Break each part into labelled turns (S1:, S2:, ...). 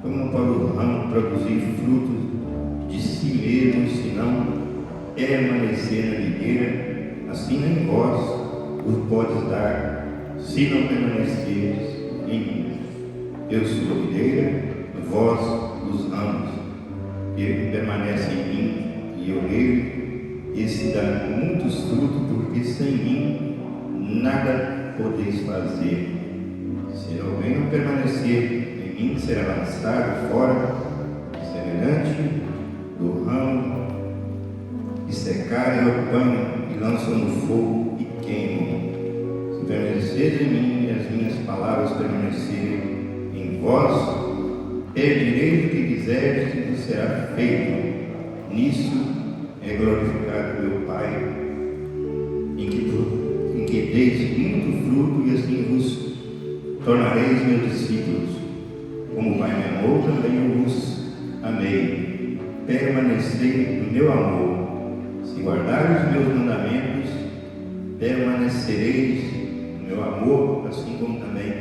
S1: como para o ramo produzir frutos de si mesmo, senão permanecer na videira, assim nem vós os podes dar, se não permaneceres em mim. Eu sou a videira, vós os ramos. Ele permanece em mim e eu nele, esse dá muitos frutos, porque sem mim nada podeis fazer. Se alguém não permanecer em mim, será lançado fora, semelhante do ramo que secarem ao pano e lançam no fogo e queimam. Se permaneceres em mim e as minhas palavras permanecerem em vós, pedireis o que quiserdes e vos será feito. Nisso é glorificado meu Pai, em que deis muito fruto, e assim vos tornareis meus discípulos. Como o Pai me amou, também eu vos amei. Permanecei no meu amor. Se guardares os meus mandamentos, permanecereis no meu amor, assim como também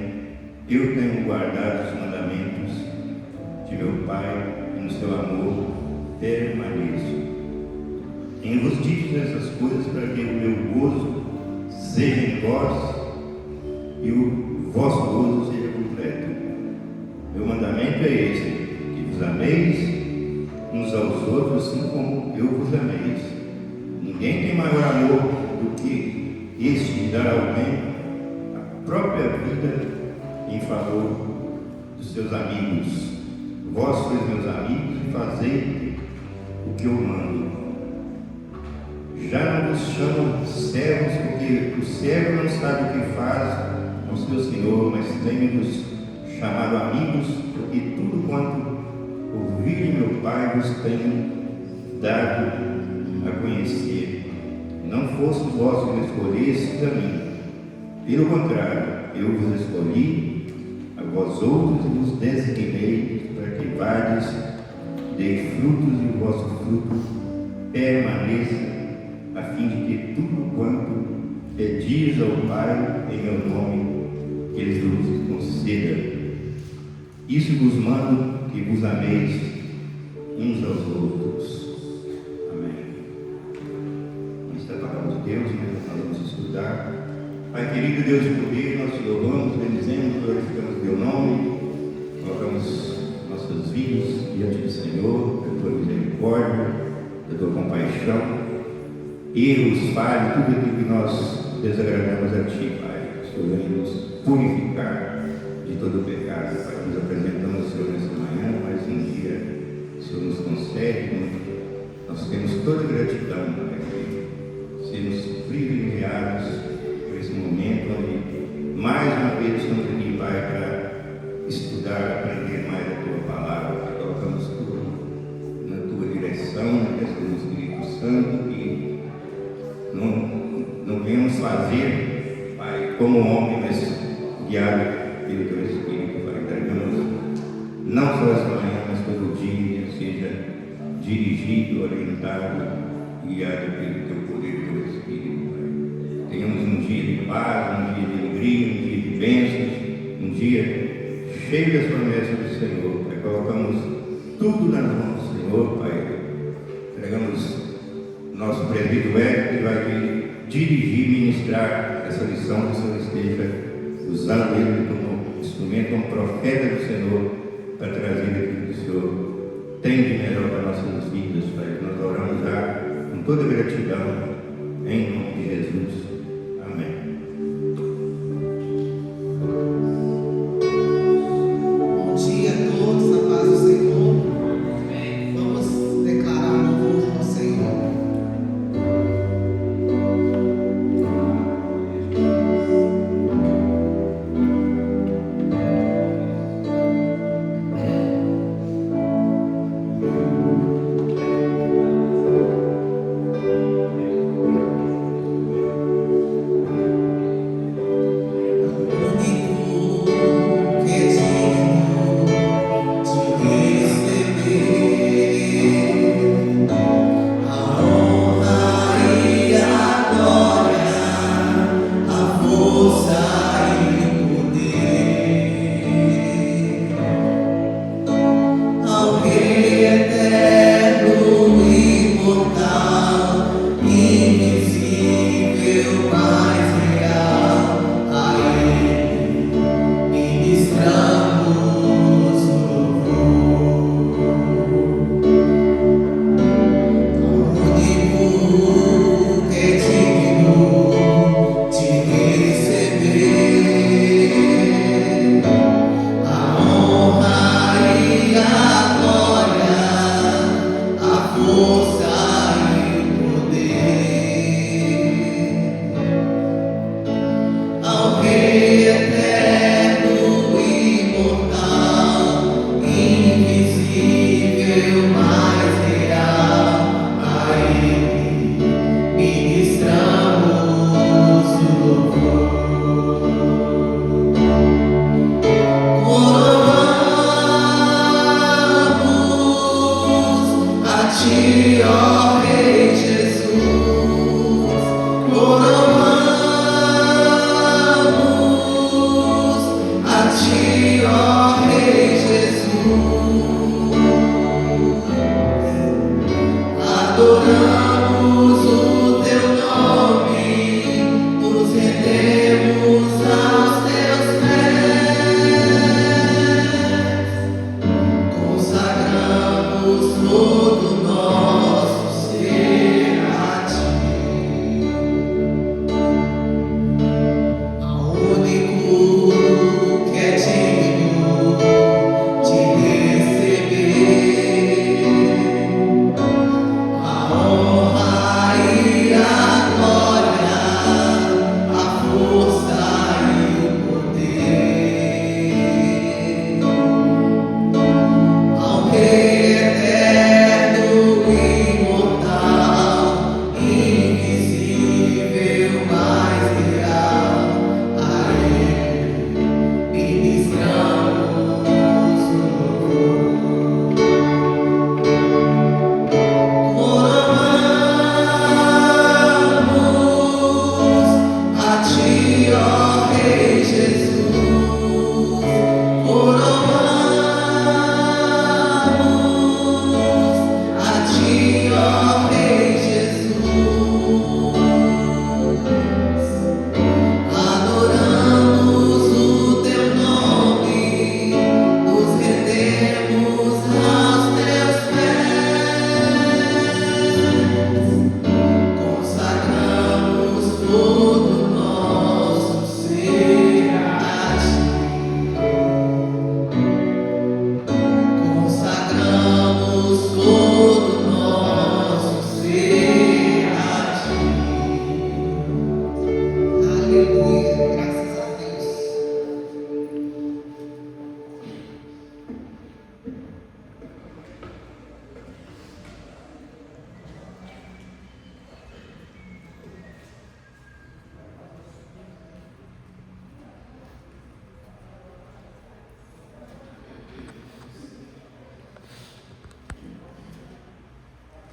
S1: eu tenho guardado os mandamentos de meu Pai, e no seu amor permaneço. Tenho vos dito essas coisas para que o meu gozo seja em vós e o vosso gozo seja completo. Meu mandamento é este: que vos ameis uns aos outros, assim como eu vos ameis. Ninguém tem maior amor do que este de dar a alguém a própria vida em favor dos seus amigos. Vós sois meus amigos e fazei o que eu mando. Já não vos chamo servos, porque o servo não sabe o que faz ao seu senhor, mas tenho-vos chamado amigos, porque tudo quanto ouvi de meu Pai vos tenho dado a conhecer. Não fosse vós que me escolhestes a mim, pelo contrário, eu vos escolhi a vós outros e vos designei para que vades, deis frutos e o vosso fruto permaneça, a fim de que tudo quanto pedis ao Pai em meu nome, Ele vos conceda. Isso vos mando, que vos ameis uns aos outros. Amém. Esta é a palavra de Deus, nós vamos estudar. Pai querido, Deus de poder, nós te louvamos, bendizemos, glorificamos o teu nome, colocamos nossas vidas diante do Senhor, da tua misericórdia, da tua compaixão. Erros, falhas, tudo aquilo que nós desagradamos a Ti, Pai. O Senhor vem nos purificar de todo o pecado, Pai. Nos apresentamos ao Senhor nesta manhã, mais um dia o Senhor nos concede. Nós temos toda a gratidão, Pai, de sermos privilegiados por esse momento onde mais uma vez estamos aqui, Pai, para estudar, aprender mais a Tua palavra, Pai. Colocamos tudo na Tua direção, na direção do Espírito Santo, e não venhamos fazer, Pai, como homem, mas guiado pelo Teu Espírito, Pai. Entregamos não só esta manhã, mas todo dia, seja dirigido, orientado, guiado pelo Teu poder e Teu Espírito, Pai. Tenhamos um dia de paz, um dia de alegria, um dia de bênçãos, um dia cheio das promessas do Senhor, Pai. Colocamos tudo nas mãos do Senhor, Pai. Entregamos nosso presbítero Hélio, que vai dirigir e ministrar essa lição, que o Senhor esteja usando ele como instrumento, como profeta do Senhor, para trazer aquilo que o Senhor tem de melhor para nossas vidas, Pai. Nós oramos já com toda gratidão, em nome de Jesus. Amém.
S2: Bom dia a todos, a paz do Senhor. Vamos declarar o louvor do Senhor.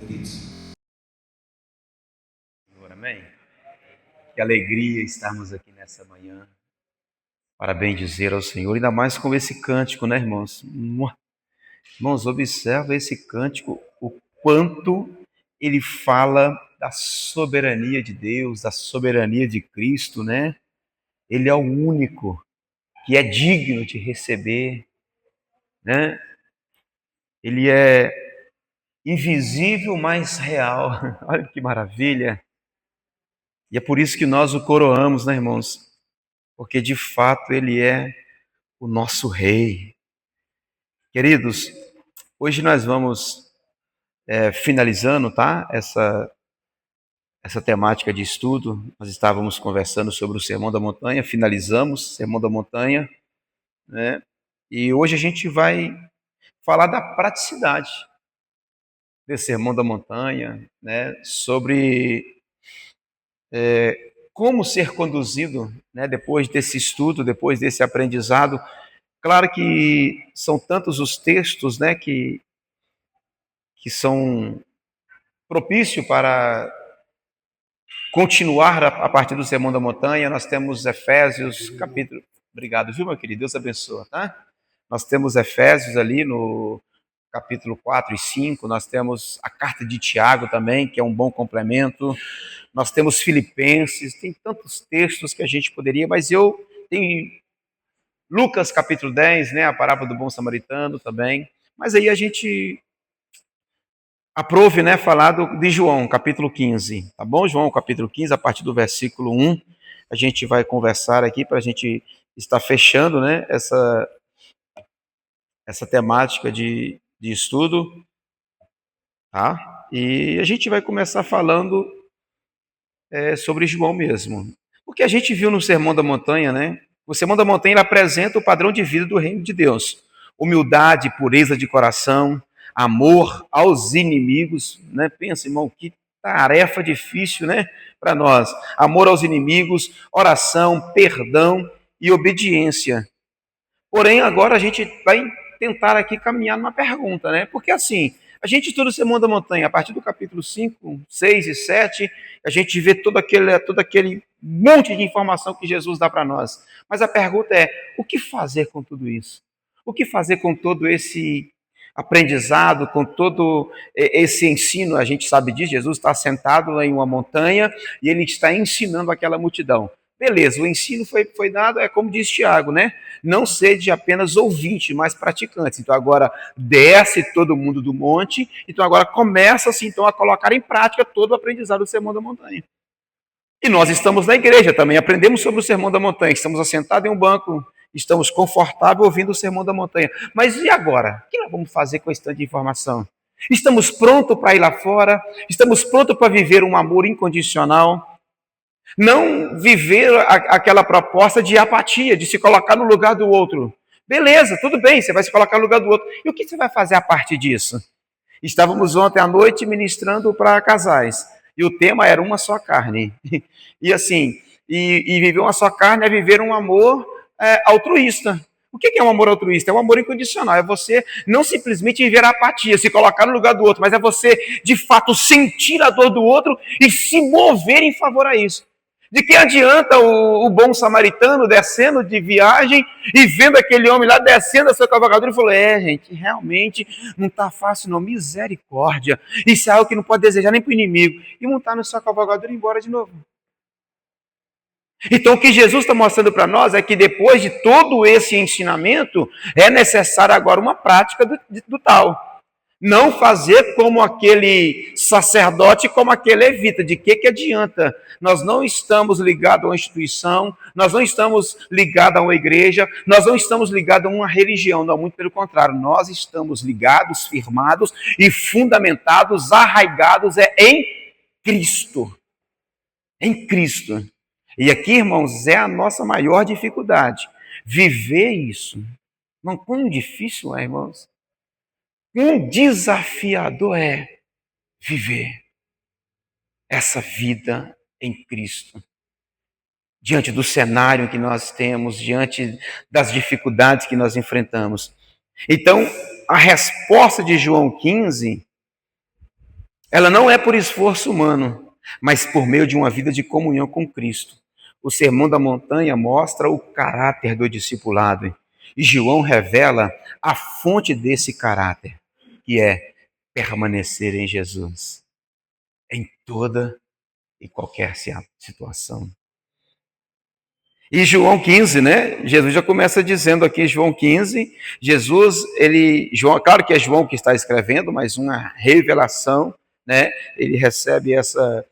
S2: queridos.
S3: Amém? Que alegria estarmos aqui nessa manhã para bendizer ao Senhor, ainda mais com esse cântico, né, irmãos? Irmãos, observa esse cântico, o quanto ele fala da soberania de Deus, da soberania de Cristo, né? Ele é o único que é digno de receber, né? Ele é invisível, mas real. Olha que maravilha! E é por isso que nós o coroamos, né, irmãos? Porque de fato ele é o nosso Rei. Queridos, hoje nós vamos finalizando, tá? Essa temática de estudo. Nós estávamos conversando sobre o Sermão da Montanha, finalizamos o Sermão da Montanha, né? E hoje a gente vai falar da praticidade desse Sermão da Montanha, né? Sobre como ser conduzido, né? Depois desse estudo, depois desse aprendizado. Claro que são tantos os textos, né, que são propícios para continuar a partir do Sermão da Montanha. Nós temos Efésios, capítulo... Obrigado, viu, meu querido? Deus abençoe, tá? Nós temos Efésios ali no capítulo 4 e 5, nós temos a carta de Tiago também, que é um bom complemento, nós temos Filipenses, tem tantos textos que a gente poderia, mas eu tenho Lucas capítulo 10, né, a parábola do bom samaritano também, mas aí a gente aprove, né, falar de João, capítulo 15, tá bom? João, capítulo 15, a partir do versículo 1, a gente vai conversar aqui para a gente estar fechando, né, essa temática de estudo, tá? E a gente vai começar falando sobre João mesmo. Porque a gente viu no Sermão da Montanha, né? O Sermão da Montanha ele apresenta o padrão de vida do reino de Deus. Humildade, pureza de coração, amor aos inimigos, né? Pensa, irmão, que tarefa difícil, né? Para nós. Amor aos inimigos, oração, perdão e obediência. Porém, agora a gente vai tentar aqui caminhar numa pergunta, né? Porque assim, a gente estuda o Sermão da Montanha, a partir do capítulo 5, 6 e 7, a gente vê todo aquele monte de informação que Jesus dá para nós. Mas a pergunta é, o que fazer com tudo isso? O que fazer com todo esse aprendizado, com todo esse ensino? A gente sabe disso, Jesus está sentado em uma montanha e ele está ensinando aquela multidão. Beleza, o ensino foi dado, é como diz Tiago, né? Não sede apenas ouvinte, mas praticantes. Então agora desce todo mundo do monte, então agora começa-se então a colocar em prática todo o aprendizado do Sermão da Montanha. E nós estamos na igreja também, aprendemos sobre o Sermão da Montanha, estamos assentados em um banco, estamos confortáveis ouvindo o Sermão da Montanha. Mas e agora? O que nós vamos fazer com esse tanto de informação? Estamos prontos para ir lá fora? Estamos prontos para viver um amor incondicional? Não viver aquela proposta de apatia, de se colocar no lugar do outro. Beleza, tudo bem, você vai se colocar no lugar do outro. E o que você vai fazer a partir disso? Estávamos ontem à noite ministrando para casais. E o tema era uma só carne. E assim, e viver uma só carne é viver um amor altruísta. O que é um amor altruísta? É um amor incondicional. É você não simplesmente viver a apatia, se colocar no lugar do outro, mas é você, de fato, sentir a dor do outro e se mover em favor a isso. De que adianta o bom samaritano descendo de viagem e vendo aquele homem lá descendo a sua cavalgadura e falou, gente, realmente não está fácil não, misericórdia. Isso é algo que não pode desejar nem para o inimigo. E montar na sua cavalgadura e ir embora de novo. Então o que Jesus está mostrando para nós é que depois de todo esse ensinamento, é necessário agora uma prática do tal. Não fazer como aquele sacerdote, como aquele levita. De que adianta? Nós não estamos ligados a uma instituição, nós não estamos ligados a uma igreja, nós não estamos ligados a uma religião, não, muito pelo contrário. Nós estamos ligados, firmados e fundamentados, arraigados em Cristo. Em Cristo. E aqui, irmãos, é a nossa maior dificuldade. Viver isso. Não, quão difícil é, irmãos? Quão desafiador é viver essa vida em Cristo. Diante do cenário que nós temos, diante das dificuldades que nós enfrentamos. Então, a resposta de João 15 Ela não é por esforço humano, mas por meio de uma vida de comunhão com Cristo. O Sermão da Montanha mostra o caráter do discipulado. E João revela a fonte desse caráter, que é permanecer em Jesus, em toda e qualquer situação. E João 15, né? Jesus já começa dizendo aqui, João 15, João, claro que é João que está escrevendo, mas uma revelação, né? Ele recebe essa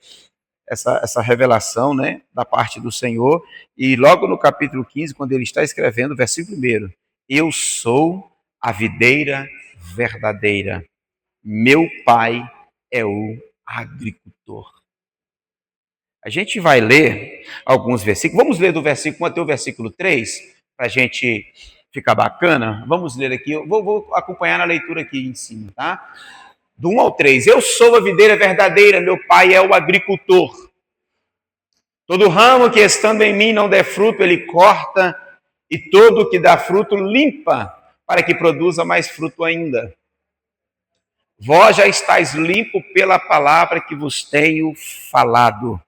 S3: revelação, né, da parte do Senhor, e logo no capítulo 15, quando ele está escrevendo, versículo 1, eu sou a videira verdadeira, meu pai é o agricultor. A gente vai ler alguns versículos, vamos ler do versículo 1 até o versículo 3, para a gente ficar bacana. Vamos ler aqui, eu vou acompanhar na leitura aqui em cima, tá? Do 1 ao 3, eu sou a videira verdadeira, meu pai é o agricultor. Todo ramo que estando em mim não der fruto, ele corta, e todo que dá fruto limpa, para que produza mais fruto ainda. Vós já estáis limpo pela palavra que vos tenho falado.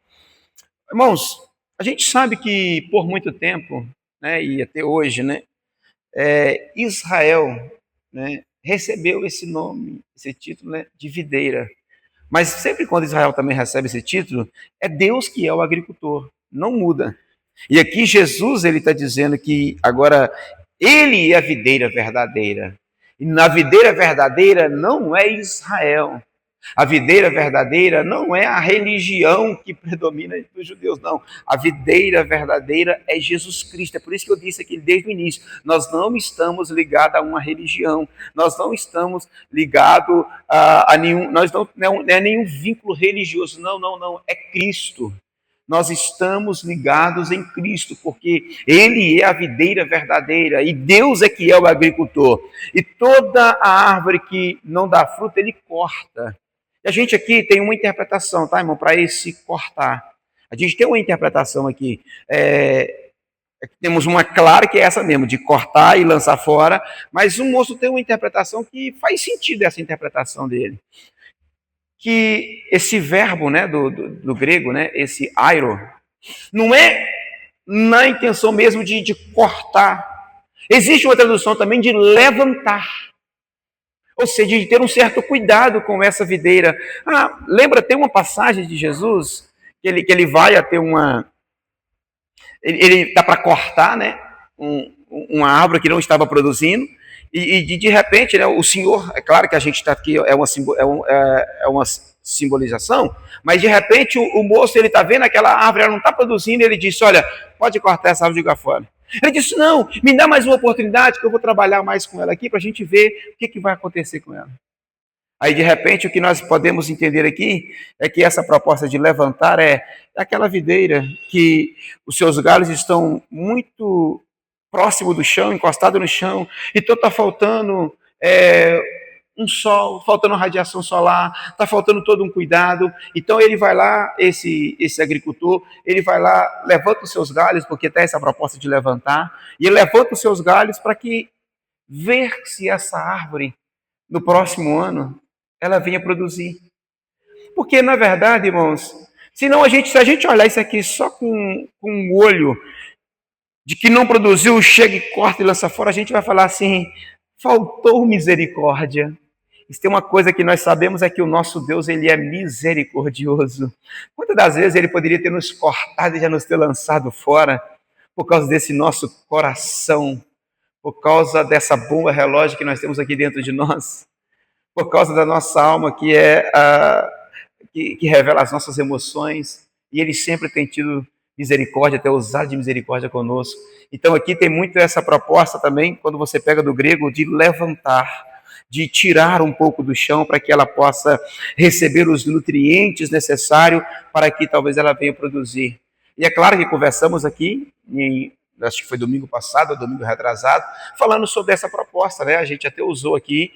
S3: Irmãos, a gente sabe que por muito tempo, né, e até hoje, né, Israel, né, recebeu esse nome, esse título, né, de videira. Mas sempre quando Israel também recebe esse título, é Deus que é o agricultor, não muda. E aqui Jesus ele está dizendo que agora ele é a videira verdadeira. E na videira verdadeira não é Israel. A videira verdadeira não é a religião que predomina entre os judeus, não. A videira verdadeira é Jesus Cristo. É por isso que eu disse aqui desde o início. Nós não estamos ligados a uma religião. Nós não estamos ligados a nenhum... Não é nenhum vínculo religioso. Não, não, não. É Cristo. Nós estamos ligados em Cristo, porque Ele é a videira verdadeira e Deus é que é o agricultor. E toda a árvore que não dá fruto, Ele corta. E a gente aqui tem uma interpretação, tá, irmão, para esse cortar. A gente tem uma interpretação aqui. Temos uma clara que é essa mesmo, de cortar e lançar fora, mas o moço tem uma interpretação que faz sentido essa interpretação dele. Que esse verbo, né, do grego, né, esse airo, não é na intenção mesmo de cortar. Existe uma tradução também de levantar. Ou seja, de ter um certo cuidado com essa videira. Lembra, tem uma passagem de Jesus, que ele vai a ter uma... Ele está para cortar, né, uma árvore que não estava produzindo, e de repente, né, o Senhor, é claro que a gente está aqui, é uma simbolização, mas de repente o moço, ele está vendo aquela árvore, ela não está produzindo, e ele disse, olha, pode cortar essa árvore de jogar fora. Ele disse, não, me dá mais uma oportunidade que eu vou trabalhar mais com ela aqui para a gente ver o que vai acontecer com ela. Aí, de repente, o que nós podemos entender aqui é que essa proposta de levantar é aquela videira que os seus galhos estão muito próximo do chão, encostado no chão, então está faltando um sol, faltando radiação solar, está faltando todo um cuidado. Então ele vai lá, esse agricultor, ele vai lá, levanta os seus galhos, porque tem essa proposta de levantar, e ele levanta os seus galhos para que ver se essa árvore, no próximo ano, ela venha produzir. Porque, na verdade, irmãos, se a gente olhar isso aqui só com o olho de que não produziu, chega e corta e lança fora, a gente vai falar assim, faltou misericórdia. E tem uma coisa que nós sabemos é que o nosso Deus, ele é misericordioso. Muitas das vezes ele poderia ter nos cortado e já nos ter lançado fora, por causa desse nosso coração, por causa dessa bomba relógio que nós temos aqui dentro de nós, por causa da nossa alma que que revela as nossas emoções, e ele sempre tem tido misericórdia, até usado de misericórdia conosco. Então aqui tem muito essa proposta também, quando você pega do grego, de levantar, de tirar um pouco do chão para que ela possa receber os nutrientes necessários para que talvez ela venha produzir. E é claro que conversamos aqui, acho que foi domingo passado, domingo retrasado, falando sobre essa proposta, né? A gente até usou aqui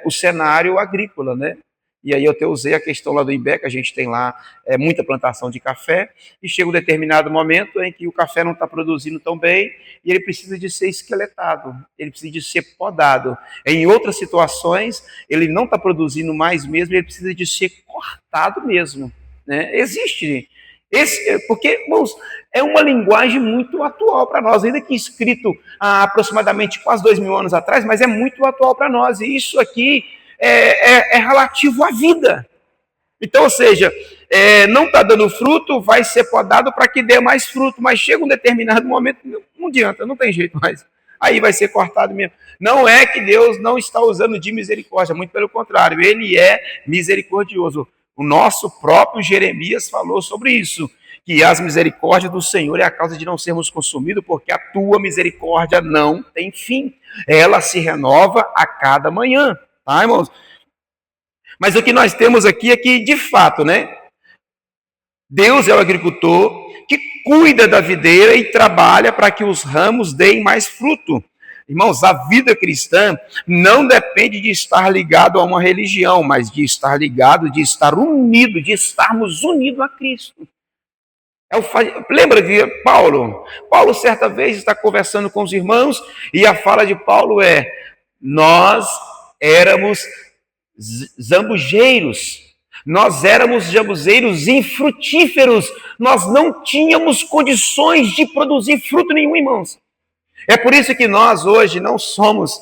S3: o cenário agrícola, né? E aí eu até usei a questão lá do Imbé, que a gente tem lá muita plantação de café, e chega um determinado momento em que o café não está produzindo tão bem, e ele precisa de ser esqueletado, ele precisa de ser podado. Em outras situações, ele não está produzindo mais mesmo, ele precisa de ser cortado mesmo. Né? Existe. Porque, irmãos, é uma linguagem muito atual para nós, ainda que escrito há aproximadamente quase 2000 anos atrás, mas é muito atual para nós, e isso aqui é relativo à vida. Então, ou seja, não está dando fruto, vai ser podado para que dê mais fruto, mas chega um determinado momento, não adianta, não tem jeito mais. Aí vai ser cortado mesmo. Não é que Deus não está usando de misericórdia, muito pelo contrário, ele é misericordioso. O nosso próprio Jeremias falou sobre isso, que as misericórdias do Senhor é a causa de não sermos consumidos, porque a tua misericórdia não tem fim. Ela se renova a cada manhã, tá, irmãos? Mas o que nós temos aqui é que, de fato, né? Deus é o agricultor que cuida da videira e trabalha para que os ramos deem mais fruto. Irmãos, a vida cristã não depende de estar ligado a uma religião, mas de estar ligado, de estar unido, de estarmos unidos a Cristo. Lembra de Paulo? Paulo, certa vez, está conversando com os irmãos e a fala de Paulo é: nós éramos zambujeiros, nós éramos zambujeiros infrutíferos, nós não tínhamos condições de produzir fruto nenhum, irmãos. É por isso que nós hoje não somos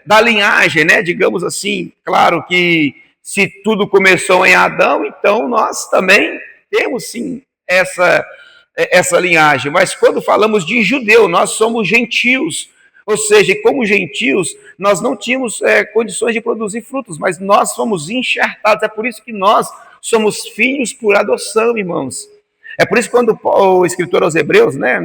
S3: da linhagem, né? Digamos assim, claro que se tudo começou em Adão, então nós também temos sim essa linhagem, mas quando falamos de judeu, nós somos gentios, ou seja, como gentios, nós não tínhamos condições de produzir frutos, mas nós fomos enxertados, é por isso que nós somos filhos por adoção, irmãos. É por isso que quando o escritor aos Hebreus, né,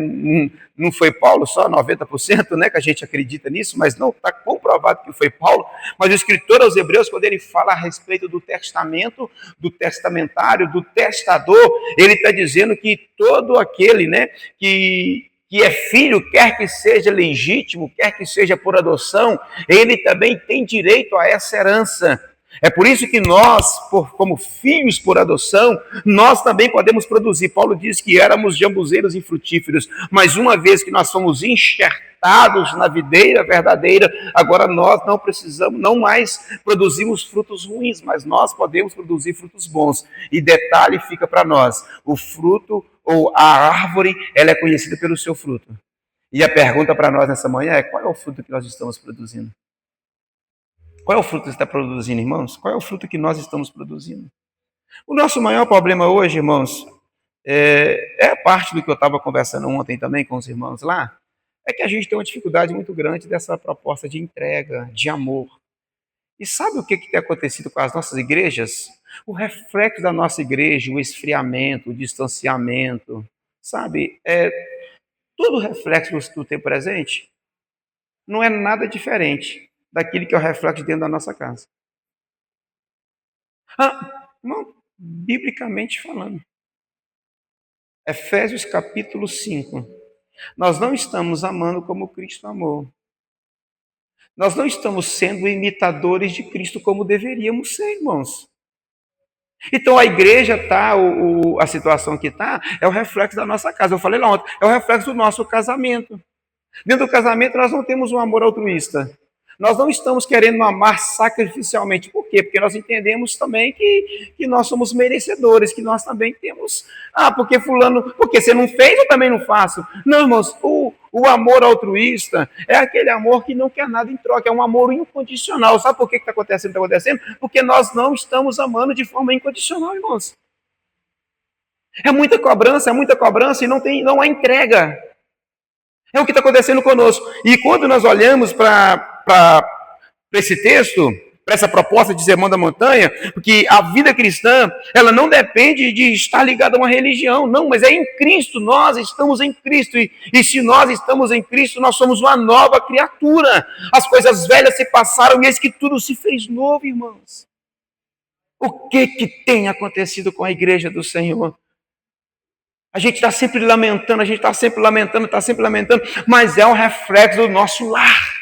S3: não foi Paulo só, 90%, né, que a gente acredita nisso, mas não está comprovado que foi Paulo, mas o escritor aos Hebreus, quando ele fala a respeito do testamento, do testamentário, do testador, ele está dizendo que todo aquele, né, que é filho, quer que seja legítimo, quer que seja por adoção, ele também tem direito a essa herança. É por isso que nós, como filhos por adoção, nós também podemos produzir. Paulo diz que éramos jambuzeiros infrutíferos, mas uma vez que nós fomos enxertados na videira verdadeira, agora nós não precisamos, não mais produzimos frutos ruins, mas nós podemos produzir frutos bons. E detalhe fica para nós, o fruto ou a árvore, ela é conhecida pelo seu fruto. E a pergunta para nós nessa manhã é: qual é o fruto que nós estamos produzindo? Qual é o fruto que está produzindo, irmãos? Qual é o fruto que nós estamos produzindo? O nosso maior problema hoje, irmãos, é parte do que eu estava conversando ontem também com os irmãos lá, é que a gente tem uma dificuldade muito grande dessa proposta de entrega, de amor. E sabe o que tem acontecido com as nossas igrejas? O reflexo da nossa igreja, o esfriamento, o distanciamento, sabe? Tudo reflexo do tempo presente não é nada diferente daquilo que é o reflexo dentro da nossa casa. Não, biblicamente falando. Efésios capítulo 5. Nós não estamos amando como Cristo amou. Nós não estamos sendo imitadores de Cristo como deveríamos ser, irmãos. Então a igreja está, a situação que está, é o reflexo da nossa casa. Eu falei lá ontem, é o reflexo do nosso casamento. Dentro do casamento nós não temos um amor altruísta. Nós não estamos querendo amar sacrificialmente. Por quê? Porque nós entendemos também que nós somos merecedores, que nós também temos... porque fulano... Porque você não fez, eu também não faço. Não, irmãos, o amor altruísta é aquele amor que não quer nada em troca, é um amor incondicional. Sabe por que está acontecendo? Está acontecendo? Porque nós não estamos amando de forma incondicional, irmãos. É muita cobrança e não há entrega. É o que está acontecendo conosco. E quando nós olhamos para esse texto, para essa proposta de Sermão da Montanha, porque a vida cristã, ela não depende de estar ligada a uma religião, não, mas é em Cristo, nós estamos em Cristo, e se nós estamos em Cristo, nós somos uma nova criatura. As coisas velhas se passaram e eis que tudo se fez novo, irmãos. O que tem acontecido com a igreja do Senhor? A gente está sempre lamentando, mas é um reflexo do nosso lar.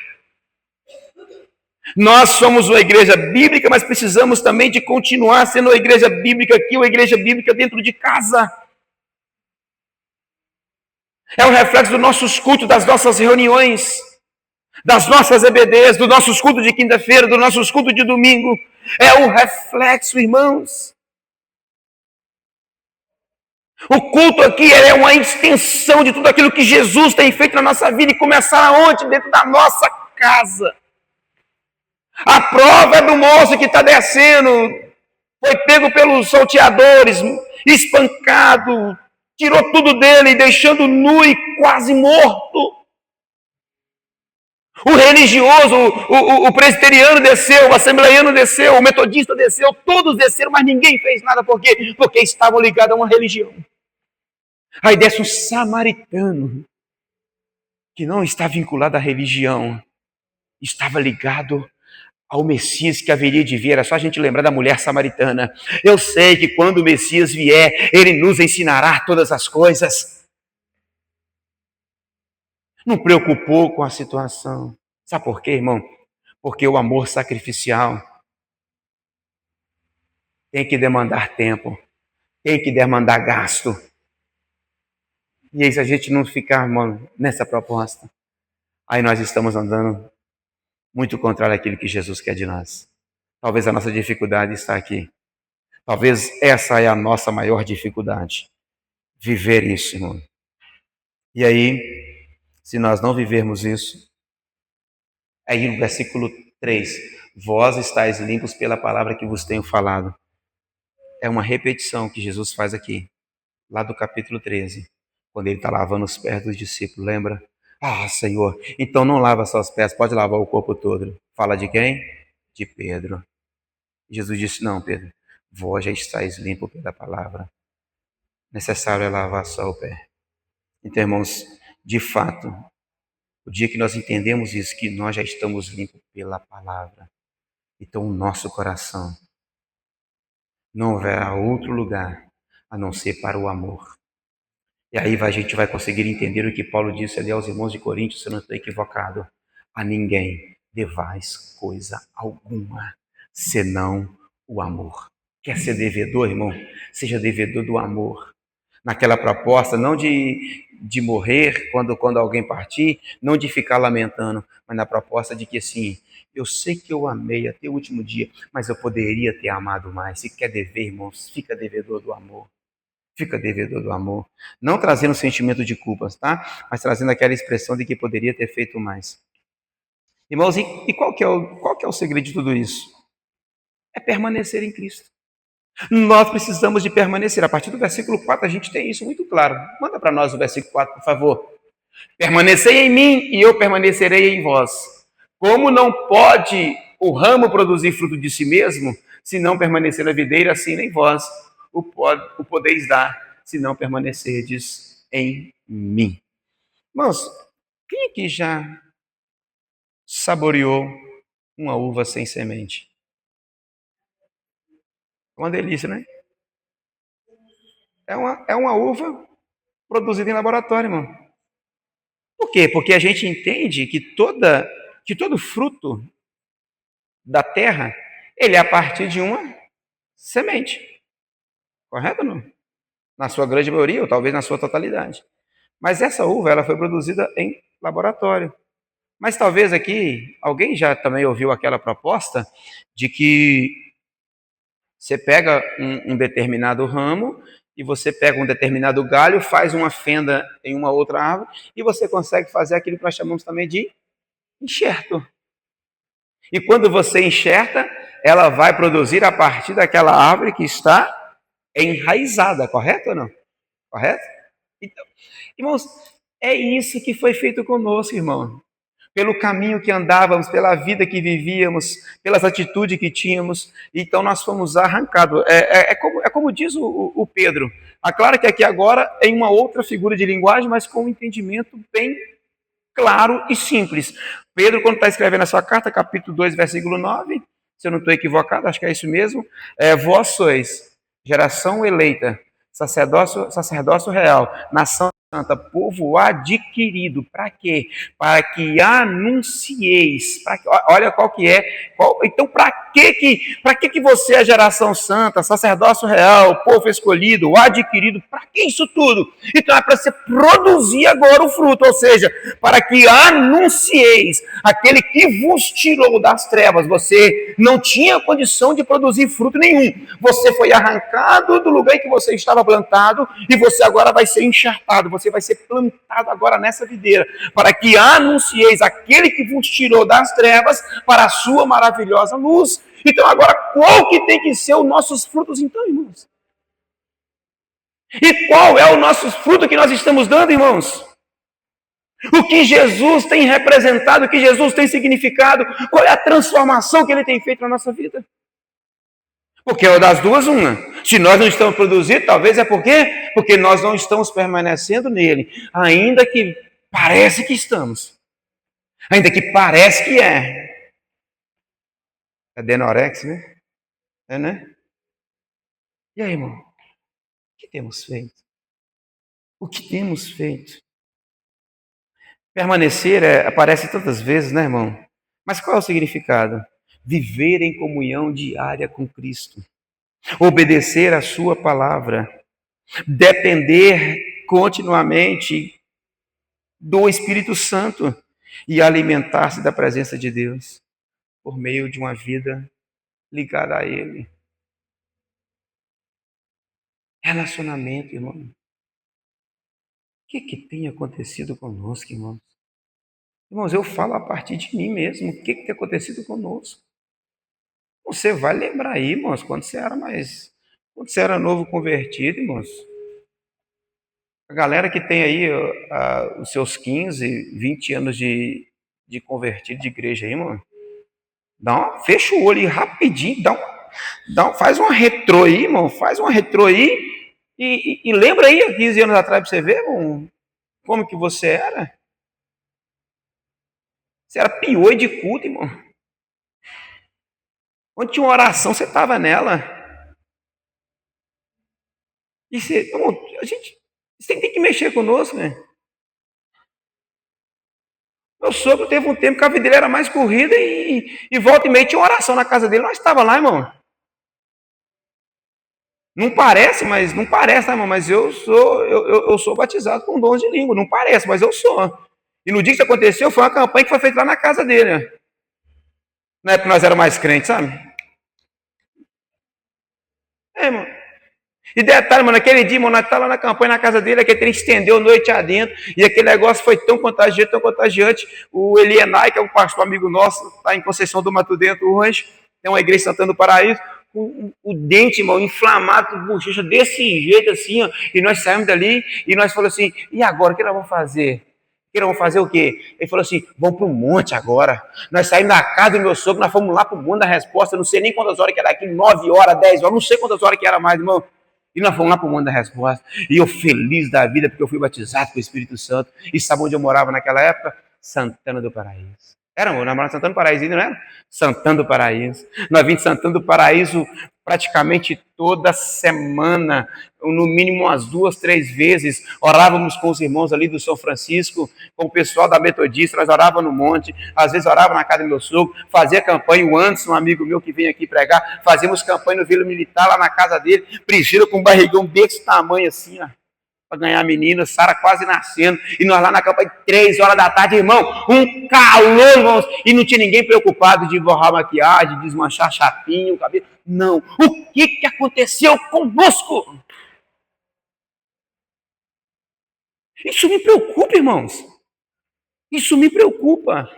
S3: Nós somos uma igreja bíblica, mas precisamos também de continuar sendo uma igreja bíblica aqui, uma igreja bíblica dentro de casa. É um reflexo dos nossos cultos, das nossas reuniões, das nossas EBDs, dos nossos cultos de quinta-feira, dos nossos cultos de domingo. É um reflexo, irmãos. O culto aqui é uma extensão de tudo aquilo que Jesus tem feito na nossa vida e começar aonde? Dentro da nossa casa. A prova é do moço que está descendo, foi pego pelos salteadores, espancado, tirou tudo dele, deixando nu e quase morto. O religioso, o presbiteriano desceu, o assembleiano desceu, o metodista desceu, todos desceram, mas ninguém fez nada. Por quê? Porque estavam ligados a uma religião. Aí desce um samaritano, que não está vinculado à religião, estava ligado ao Messias que haveria de vir. Era só a gente lembrar da mulher samaritana. Eu sei que quando o Messias vier, ele nos ensinará todas as coisas. Não preocupou com a situação. Sabe por quê, irmão? Porque o amor sacrificial tem que demandar tempo, tem que demandar gasto. E aí, se a gente não ficar, irmão, nessa proposta, aí nós estamos andando muito contrário àquilo que Jesus quer de nós. Talvez a nossa dificuldade está aqui. Talvez essa é a nossa maior dificuldade. Viver isso, irmão. E aí, se nós não vivermos isso, aí no versículo 3, vós estáis limpos pela palavra que vos tenho falado. É uma repetição que Jesus faz aqui, lá do capítulo 13, quando ele está lavando os pés dos discípulos, lembra? Ah, Senhor, então não lava só os pés, pode lavar o corpo todo. Fala de quem? De Pedro. Jesus disse, não, Pedro, vós já estáis limpo pela palavra. Necessário é lavar só o pé. Então, irmãos, de fato, o dia que nós entendemos isso, que nós já estamos limpos pela palavra, então o nosso coração não haverá outro lugar a não ser para o amor. E aí a gente vai conseguir entender o que Paulo disse ali aos irmãos de Coríntios, se eu não estou equivocado. A ninguém devais coisa alguma, senão o amor. Quer ser devedor, irmão? Seja devedor do amor. Naquela proposta, não de morrer quando alguém partir, não de ficar lamentando, mas na proposta de que assim, eu sei que eu amei até o último dia, mas eu poderia ter amado mais. Se quer dever, irmãos, fica devedor do amor. Fica devedor do amor. Não trazendo sentimento de culpas, tá? Mas trazendo aquela expressão de que poderia ter feito mais. Irmãos, e qual que é o segredo de tudo isso? É permanecer em Cristo. Nós precisamos de permanecer. A partir do versículo 4 a gente tem isso muito claro. Manda para nós o versículo 4, por favor. Permanecei em mim e eu permanecerei em vós. Como não pode o ramo produzir fruto de si mesmo, se não permanecer na videira, assim nem vós o podeis dar, se não permanecerdes em mim. Irmãos, quem aqui já saboreou uma uva sem semente? É uma delícia, né? É uma uva produzida em laboratório, irmão. Por quê? Porque a gente entende que todo fruto da terra, ele é a partir de uma semente. Correto ou não? Na sua grande maioria, ou talvez na sua totalidade. Mas essa uva, ela foi produzida em laboratório. Mas talvez aqui, alguém já também ouviu aquela proposta de que você pega um determinado ramo e você pega um determinado galho, faz uma fenda em uma outra árvore e você consegue fazer aquilo que nós chamamos também de enxerto. E quando você enxerta, ela vai produzir a partir daquela árvore que está enraizada, correto ou não? Correto? Então, irmãos, é isso que foi feito conosco, irmão. Pelo caminho que andávamos, pela vida que vivíamos, pelas atitudes que tínhamos, então nós fomos arrancados. É como diz o Pedro. Claro que aqui agora é uma outra figura de linguagem, mas com um entendimento bem claro e simples. Pedro, quando está escrevendo a sua carta, capítulo 2, versículo 9, se eu não estou equivocado, acho que é isso mesmo, vós sois geração eleita, sacerdócio real, nação Santa, povo adquirido. Para quê? Para que anuncieis. Olha qual que é. Então, para que você é geração santa, sacerdócio real, povo escolhido, adquirido? Para que isso tudo? Então, é para você produzir agora o fruto, ou seja, para que anuncieis aquele que vos tirou das trevas. Você não tinha condição de produzir fruto nenhum. Você foi arrancado do lugar em que você estava plantado e você agora vai ser encharcado. Você vai ser plantado agora nessa videira, para que anuncieis aquele que vos tirou das trevas para a sua maravilhosa luz. Então agora, qual que tem que ser os nossos frutos então, irmãos? E qual é o nosso fruto que nós estamos dando, irmãos? O que Jesus tem representado, o que Jesus tem significado, qual é a transformação que Ele tem feito na nossa vida? Porque é das duas, uma. Se nós não estamos produzindo, talvez é porque nós não estamos permanecendo nele. Ainda que parece que estamos. Ainda que parece que é. É denorex, né? É, né? E aí, irmão? O que temos feito? O que temos feito? Permanecer aparece tantas vezes, né, irmão? Mas qual é o significado? Viver em comunhão diária com Cristo. Obedecer a sua palavra. Depender continuamente do Espírito Santo e alimentar-se da presença de Deus por meio de uma vida ligada a Ele. Relacionamento, irmão. O que tem acontecido conosco, irmãos? Irmãos, eu falo a partir de mim mesmo. O que tem acontecido conosco? Você vai lembrar aí, irmãos, quando você era novo convertido, irmãos. A galera que tem aí os seus 15, 20 anos de convertido de igreja aí, irmão. Fecha o olho aí rapidinho, faz uma retrô aí, irmão. Faz uma retrô aí e lembra aí, 15 anos atrás, pra você ver, irmão, como que você era. Você era pior de culto, irmão. Onde tinha uma oração, você estava nela. E você tem que mexer conosco, né? Meu sogro teve um tempo que a vida dele era mais corrida e volta e meia tinha uma oração na casa dele. Nós estávamos lá, irmão. Não parece, tá, irmão? Mas eu sou batizado com dons de língua. Não parece, mas eu sou. E no dia que isso aconteceu, foi uma campanha que foi feita lá na casa dele. Né? Na época nós éramos mais crentes, sabe? Irmão. E detalhe, mano, naquele dia, mano, nós estávamos lá na campanha na casa dele, aquele trem estendeu noite adentro, e aquele negócio foi tão contagiante. O Elienay, que é um pastor amigo nosso, está em Conceição do Mato Dentro hoje, tem uma igreja Santana do Paraíso, o dente, irmão, inflamado, bochecha desse jeito assim, ó, e nós saímos dali, e nós falamos assim, e agora, o que nós vamos fazer? Vamos fazer o quê? Ele falou assim, vamos para o monte agora. Nós saímos da casa do meu sogro, nós fomos lá para o monte da resposta, não sei nem quantas horas que era aqui, 9 horas, 10 horas, não sei quantas horas que era mais, irmão. E nós fomos lá para o monte da resposta. E eu feliz da vida, porque eu fui batizado com o Espírito Santo. E sabe onde eu morava naquela época? Santana do Paraíso. Era, eu namorava Santana do Paraíso ainda, não era? Santana do Paraíso. Nós vimos de Santana do Paraíso praticamente toda semana, no mínimo umas 2, 3 vezes. Orávamos com os irmãos ali do São Francisco, com o pessoal da Metodista, nós orávamos no monte, às vezes orava na casa do meu sogro, fazia campanha, o Anderson, um amigo meu que vem aqui pregar, fazíamos campanha no Vila Militar, lá na casa dele, Priscila com um barrigão desse tamanho assim, ó, para ganhar a menina, Sara quase nascendo, e nós lá na campanha, 3 horas da tarde, irmão, um calor, irmãos, e não tinha ninguém preocupado de borrar maquiagem, desmanchar chapinha, o cabelo, não. O que aconteceu conosco? Isso me preocupa, irmãos. Isso me preocupa.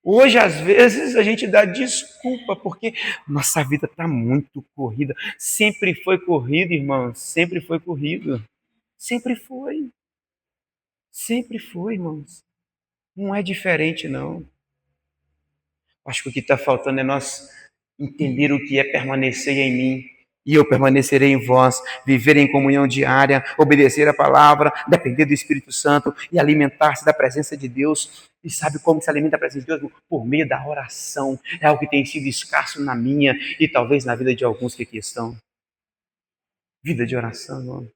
S3: Hoje, às vezes, a gente dá desculpa, porque nossa vida está muito corrida. Sempre foi corrida, irmãos. Sempre foi corrido. Sempre foi. Sempre foi, irmãos. Não é diferente, não. Acho que o que está faltando é nós entender o que é permanecer em mim e eu permanecerei em vós, viver em comunhão diária, obedecer a palavra, depender do Espírito Santo e alimentar-se da presença de Deus. E sabe como se alimenta da presença de Deus? Por meio da oração. É algo que tem sido escasso na minha e talvez na vida de alguns que aqui estão. Vida de oração, irmão.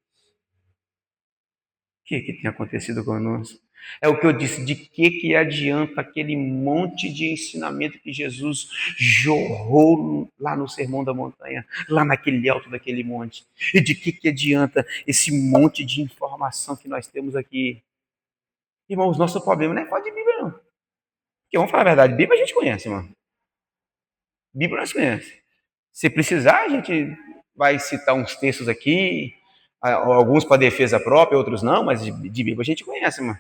S3: que tem acontecido conosco? É o que eu disse, de que adianta aquele monte de ensinamento que Jesus jorrou lá no Sermão da Montanha, lá naquele alto daquele monte? E de que adianta esse monte de informação que nós temos aqui? Irmãos, nosso problema não é falar de Bíblia, não. Porque vamos falar a verdade, Bíblia a gente conhece, irmão. Bíblia nós conhece. Se precisar, a gente vai citar uns textos aqui, alguns para defesa própria, outros não, mas de Bíblia a gente conhece, irmão.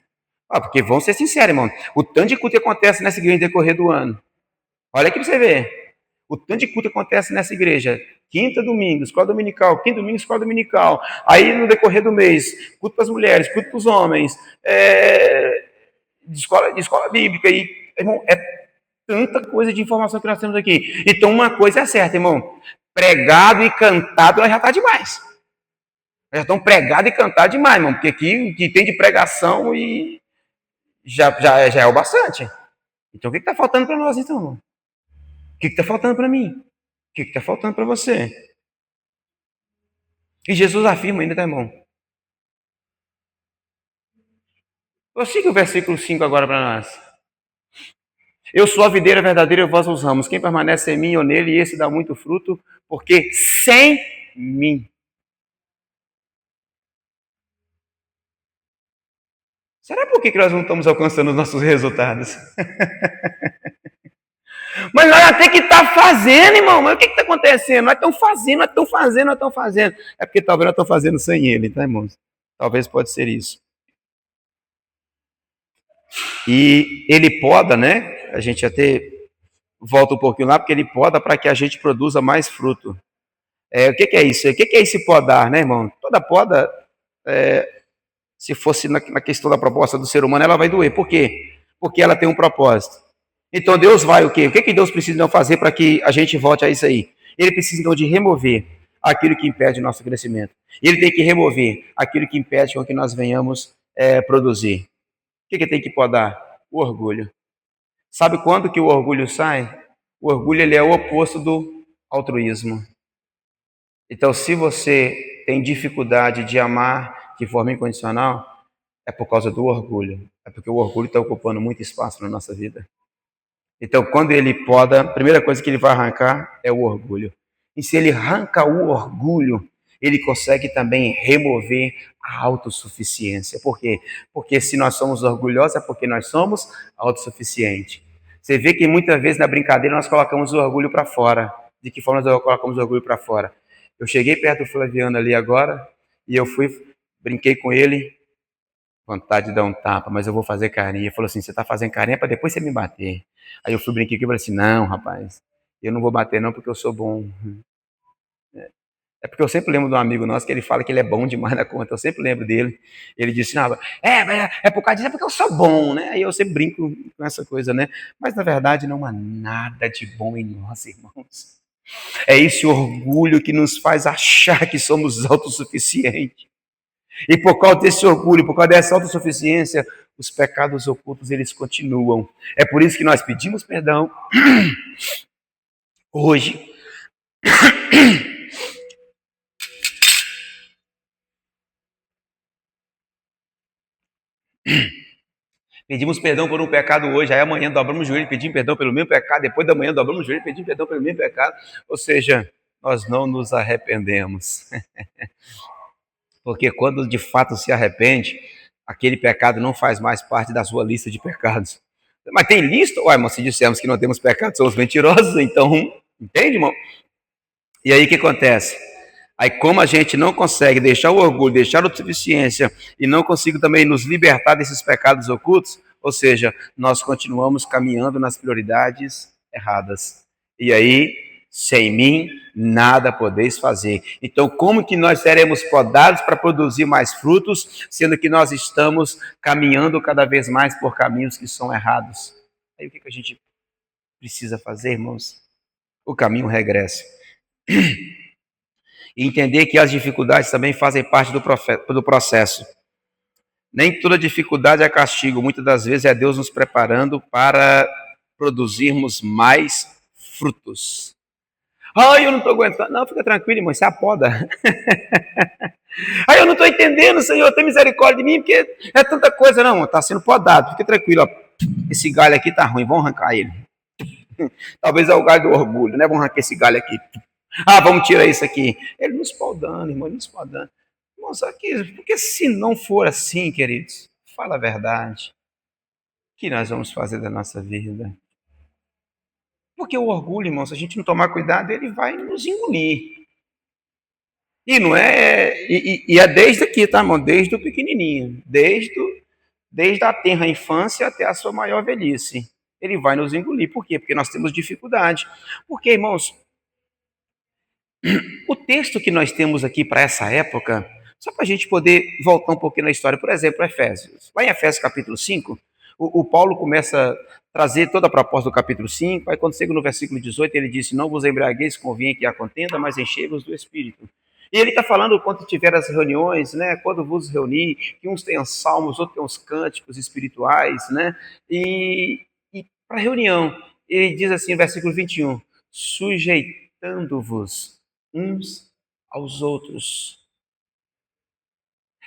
S3: Porque vamos ser sinceros, irmão. O tanto de culto que acontece nessa igreja no decorrer do ano. Olha aqui para você ver. O tanto de culto que acontece nessa igreja. Quinta, domingo, escola dominical. Quinta, domingo, escola dominical. Aí no decorrer do mês, culto para as mulheres, culto para os homens. De escola bíblica. E, irmão, é tanta coisa de informação que nós temos aqui. Então uma coisa é certa, irmão. Pregado e cantado já está demais. Já estão pregados e cantados demais, irmão. Porque aqui o que tem de pregação e já é o bastante. Então o que está faltando para nós, então, irmão? O que está faltando para mim? O que está faltando para você? E Jesus afirma ainda, tá, irmão? Siga o versículo 5 agora para nós. Eu sou a videira verdadeira e vós os ramos. Quem permanece em mim ou nele, esse dá muito fruto, porque sem mim. Será por que nós não estamos alcançando os nossos resultados? Mas nós até que está fazendo, irmão. Mas o que está acontecendo? Nós estamos fazendo, nós estamos fazendo, nós estamos fazendo. É porque talvez nós estamos fazendo sem ele, tá, irmãos? Talvez pode ser isso. E ele poda, né? A gente até volta um pouquinho lá, porque ele poda para que a gente produza mais fruto. O que é isso? O que é esse podar, né, irmão? Toda poda, se fosse na questão da proposta do ser humano, ela vai doer. Por quê? Porque ela tem um propósito. Então Deus vai o quê? O que Deus precisa então fazer para que a gente volte a isso aí? Ele precisa então de remover aquilo que impede o nosso crescimento. Ele tem que remover aquilo que impede com que nós venhamos produzir. O que tem que podar? O orgulho. Sabe quando que o orgulho sai? O orgulho ele é o oposto do altruísmo. Então, se você tem dificuldade de amar de forma incondicional, é por causa do orgulho. É porque o orgulho está ocupando muito espaço na nossa vida. Então, quando ele poda, a primeira coisa que ele vai arrancar é o orgulho. E se ele arranca o orgulho, ele consegue também remover a autossuficiência. Por quê? Porque se nós somos orgulhosos, é porque nós somos autossuficientes. Você vê que muitas vezes na brincadeira nós colocamos o orgulho para fora. De que forma nós colocamos o orgulho para fora? Eu cheguei perto do Flaviano ali agora, e eu brinquei com ele, vontade de dar um tapa, mas eu vou fazer carinho. Ele falou assim, você está fazendo carinho para depois você me bater. Aí eu brinquei com ele e falei assim, não, rapaz, eu não vou bater não porque eu sou bom. É porque eu sempre lembro de um amigo nosso que ele fala que ele é bom demais na conta, eu sempre lembro dele. Ele disse, não, é por causa disso, é porque eu sou bom, né? Aí eu sempre brinco com essa coisa, né? Mas na verdade não há nada de bom em nós, irmãos. É esse orgulho que nos faz achar que somos autossuficientes. E por causa desse orgulho, por causa dessa autossuficiência, os pecados ocultos, eles continuam. É por isso que nós pedimos perdão hoje. Pedimos perdão por um pecado hoje, aí amanhã dobramos o joelho e pedimos perdão pelo mesmo pecado, depois da manhã dobramos o joelho e pedimos perdão pelo mesmo pecado. Ou seja, nós não nos arrependemos. Porque quando de fato se arrepende, aquele pecado não faz mais parte da sua lista de pecados. Mas tem lista? Ué, irmão, se dissermos que não temos pecado, somos mentirosos, então, entende, irmão? E aí o que acontece? Aí como a gente não consegue deixar o orgulho, deixar a autossuficiência e não consigo também nos libertar desses pecados ocultos, ou seja, nós continuamos caminhando nas prioridades erradas. E aí, sem mim, nada podeis fazer. Então, como que nós seremos podados para produzir mais frutos, sendo que nós estamos caminhando cada vez mais por caminhos que são errados? Aí o que a gente precisa fazer, irmãos? O caminho regressa. E entender que as dificuldades também fazem parte do processo. Nem toda dificuldade é castigo, muitas das vezes é Deus nos preparando para produzirmos mais frutos. Ai, eu não estou aguentando. Não, fica tranquilo, irmão, isso é a poda. Aí eu não estou entendendo, Senhor, tem misericórdia de mim, porque é tanta coisa. Não, está sendo podado, fique tranquilo. Ó. Esse galho aqui tá ruim, vamos arrancar ele. Talvez é o galho do orgulho, né? Vamos arrancar esse galho aqui. Ah, vamos tirar isso aqui. Ele nos podando, irmão, nos podando. Irmãos, aqui, porque se não for assim, queridos, fala a verdade. O que nós vamos fazer da nossa vida? Porque o orgulho, irmão, se a gente não tomar cuidado, ele vai nos engolir. E não é. E é desde aqui, tá, irmão? Desde o pequenininho. Desde a tenra infância até a sua maior velhice. Ele vai nos engolir. Por quê? Porque nós temos dificuldade. Porque, irmãos, o texto que nós temos aqui para essa época, só para a gente poder voltar um pouquinho na história, por exemplo, Efésios. Lá em Efésios capítulo 5, o Paulo começa a trazer toda a proposta do capítulo 5, aí quando chega no versículo 18, ele disse, não vos embriagueis, convém que há contenda, mas enchei-vos do Espírito. E ele está falando quando tiver as reuniões, né? Quando vos reunir, que uns tenham salmos, outros tenham os cânticos espirituais, né? E para a reunião, ele diz assim, no versículo 21, sujeitando-vos uns aos outros.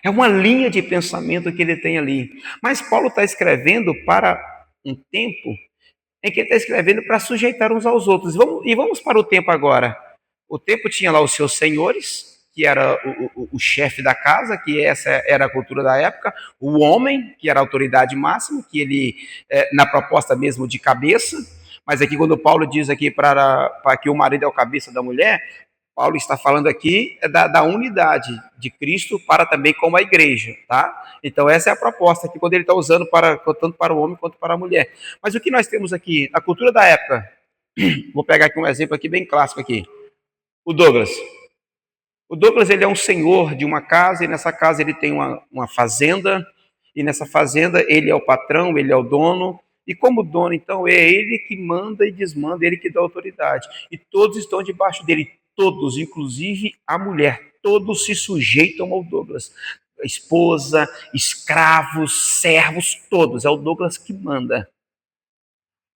S3: É uma linha de pensamento que ele tem ali. Mas Paulo está escrevendo para um tempo em que ele está escrevendo para sujeitar uns aos outros. E vamos para o tempo agora. O tempo tinha lá os seus senhores, que era o chefe da casa, que essa era a cultura da época, o homem, que era a autoridade máxima, que ele, na proposta mesmo de cabeça, mas aqui quando Paulo diz aqui para que o marido é o cabeça da mulher, Paulo está falando aqui da unidade de Cristo para também como a igreja, tá? Então essa é a proposta aqui, quando ele está usando tanto para o homem quanto para a mulher. Mas o que nós temos aqui, na cultura da época, vou pegar aqui um exemplo aqui bem clássico aqui, o Douglas. O Douglas, ele é um senhor de uma casa, e nessa casa ele tem uma fazenda, e nessa fazenda ele é o patrão, ele é o dono, e como dono, então, é ele que manda e desmanda, ele que dá autoridade. E todos estão debaixo dele, todos, inclusive a mulher, todos se sujeitam ao Douglas. Esposa, escravos, servos, todos, é o Douglas que manda.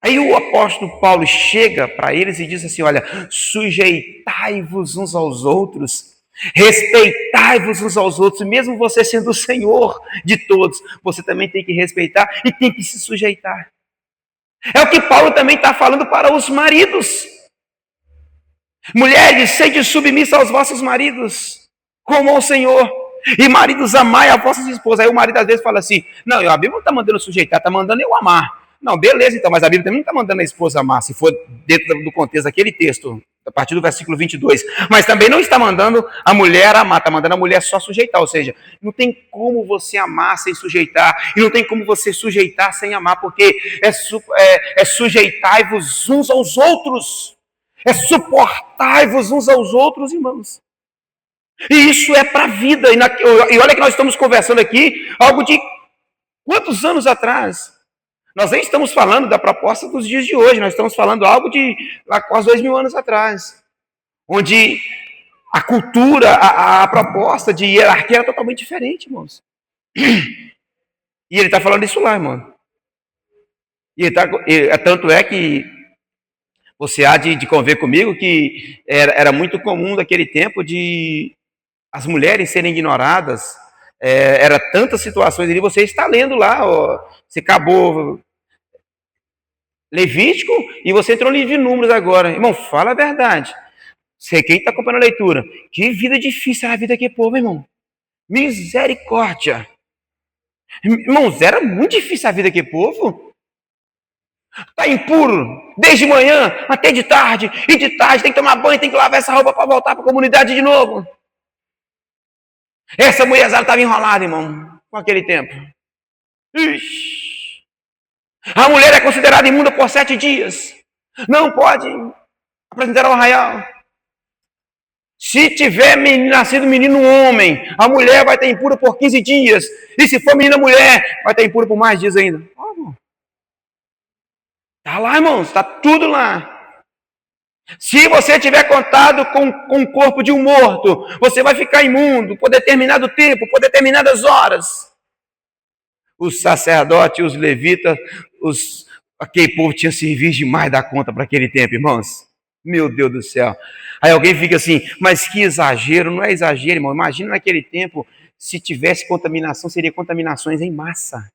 S3: Aí o apóstolo Paulo chega para eles e diz assim, olha, sujeitai-vos uns aos outros, respeitai-vos uns aos outros, mesmo você sendo o Senhor de todos, você também tem que respeitar e tem que se sujeitar. É o que Paulo também está falando para os maridos. Mulheres, sede submissa aos vossos maridos, como ao Senhor. E maridos, amai a vossas esposas. Aí o marido às vezes fala assim, não, a Bíblia não está mandando sujeitar, está mandando eu amar. Não, beleza então, mas a Bíblia também não está mandando a esposa amar, se for dentro do contexto daquele texto, a partir do versículo 22. Mas também não está mandando a mulher amar, está mandando a mulher só sujeitar. Ou seja, não tem como você amar sem sujeitar, e não tem como você sujeitar sem amar, porque sujeitai-vos uns aos outros, é suportai-vos uns aos outros, irmãos. E isso é para a vida. E olha que nós estamos conversando aqui algo de quantos anos atrás? Nós nem estamos falando da proposta dos dias de hoje, nós estamos falando algo de lá quase 2000 anos atrás, onde a cultura, a proposta de hierarquia era totalmente diferente, irmãos. E ele está falando isso lá, irmão. Tanto é que você há de conver comigo que era muito comum naquele tempo de as mulheres serem ignoradas. Era tantas situações ali, você está lendo lá, ó, você acabou Levítico e você entrou no livro de Números agora. Irmão, fala a verdade. Sei quem está acompanhando a leitura. Que vida difícil era a vida daquele povo, irmão. Misericórdia. Irmãos, era muito difícil a vida daquele povo. Está impuro, desde manhã até de tarde. E de tarde tem que tomar banho, tem que lavar essa roupa para voltar para a comunidade de novo. Essa mulherzada estava enrolada, irmão, com aquele tempo. Ixi. A mulher é considerada imunda por 7 dias. Não pode apresentar ao arraial. Se tiver nascido menino homem, a mulher vai estar impura por 15 dias. E se for menina mulher, vai estar impura por mais dias ainda. Está lá, irmãos, está tudo lá. Se você tiver contato com o corpo de um morto, você vai ficar imundo por determinado tempo, por determinadas horas. Os sacerdotes, os levitas, aquele povo tinha serviço demais da conta para aquele tempo, irmãos. Meu Deus do céu. Aí alguém fica assim, mas que exagero, não é exagero, irmão. Imagina naquele tempo, se tivesse contaminação, seria contaminações em massa.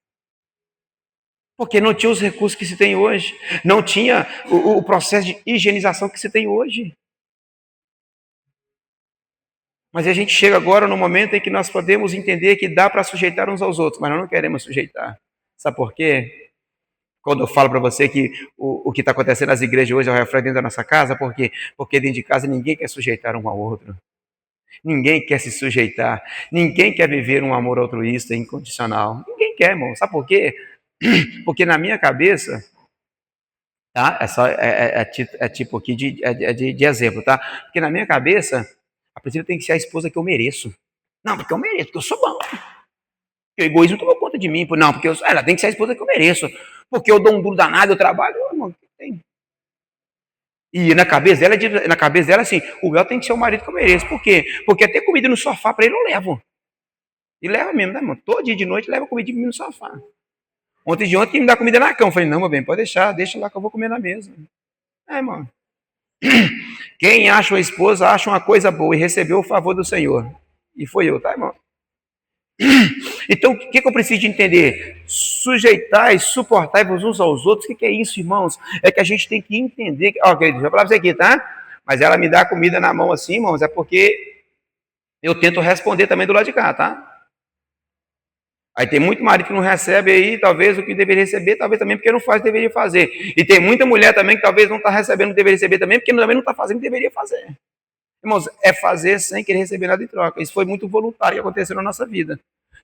S3: Porque não tinha os recursos que se tem hoje. Não tinha o processo de higienização que se tem hoje. Mas a gente chega agora no momento em que nós podemos entender que dá para sujeitar uns aos outros, mas nós não queremos sujeitar. Sabe por quê? Quando eu falo para você que o que está acontecendo nas igrejas hoje é o reflexo dentro da nossa casa, por quê? Porque dentro de casa ninguém quer sujeitar um ao outro. Ninguém quer se sujeitar. Ninguém quer viver um amor altruísta incondicional. Ninguém quer, irmão. Sabe por quê? Porque na minha cabeça, tá? É tipo aqui de exemplo, tá? Porque na minha cabeça, a Priscila tem que ser a esposa que eu mereço. Não, porque eu mereço, porque eu sou bom. Porque o egoísmo tomou conta de mim. Não, porque ela tem que ser a esposa que eu mereço. Porque eu dou um duro danado, eu trabalho. Irmão, tem. E na cabeça dela, assim, o Léo tem que ser o marido que eu mereço. Por quê? Porque até comida no sofá para ele eu levo. E leva mesmo, né, irmão? Todo dia de noite leva comida no sofá. Ontem de ontem, quem me dá comida na cama. Eu falei, não, meu bem, pode deixar, deixa lá que eu vou comer na mesa. Irmão. Quem acha uma esposa, acha uma coisa boa e recebeu o favor do Senhor. E foi eu, tá, irmão? Então, o que eu preciso de entender? Sujeitar e suportar uns aos outros. O que é isso, irmãos? É que a gente tem que entender. Ó, querido, vou falar pra você aqui, tá? Mas ela me dá comida na mão assim, irmãos, é porque eu tento responder também do lado de cá, tá? Aí tem muito marido que não recebe aí, talvez o que deveria receber, talvez também porque não faz o que deveria fazer. E tem muita mulher também que talvez não está recebendo o que deveria receber também, porque também não está fazendo o que deveria fazer. Irmãos, é fazer sem querer receber nada em troca. Isso foi muito voluntário que aconteceu na nossa vida.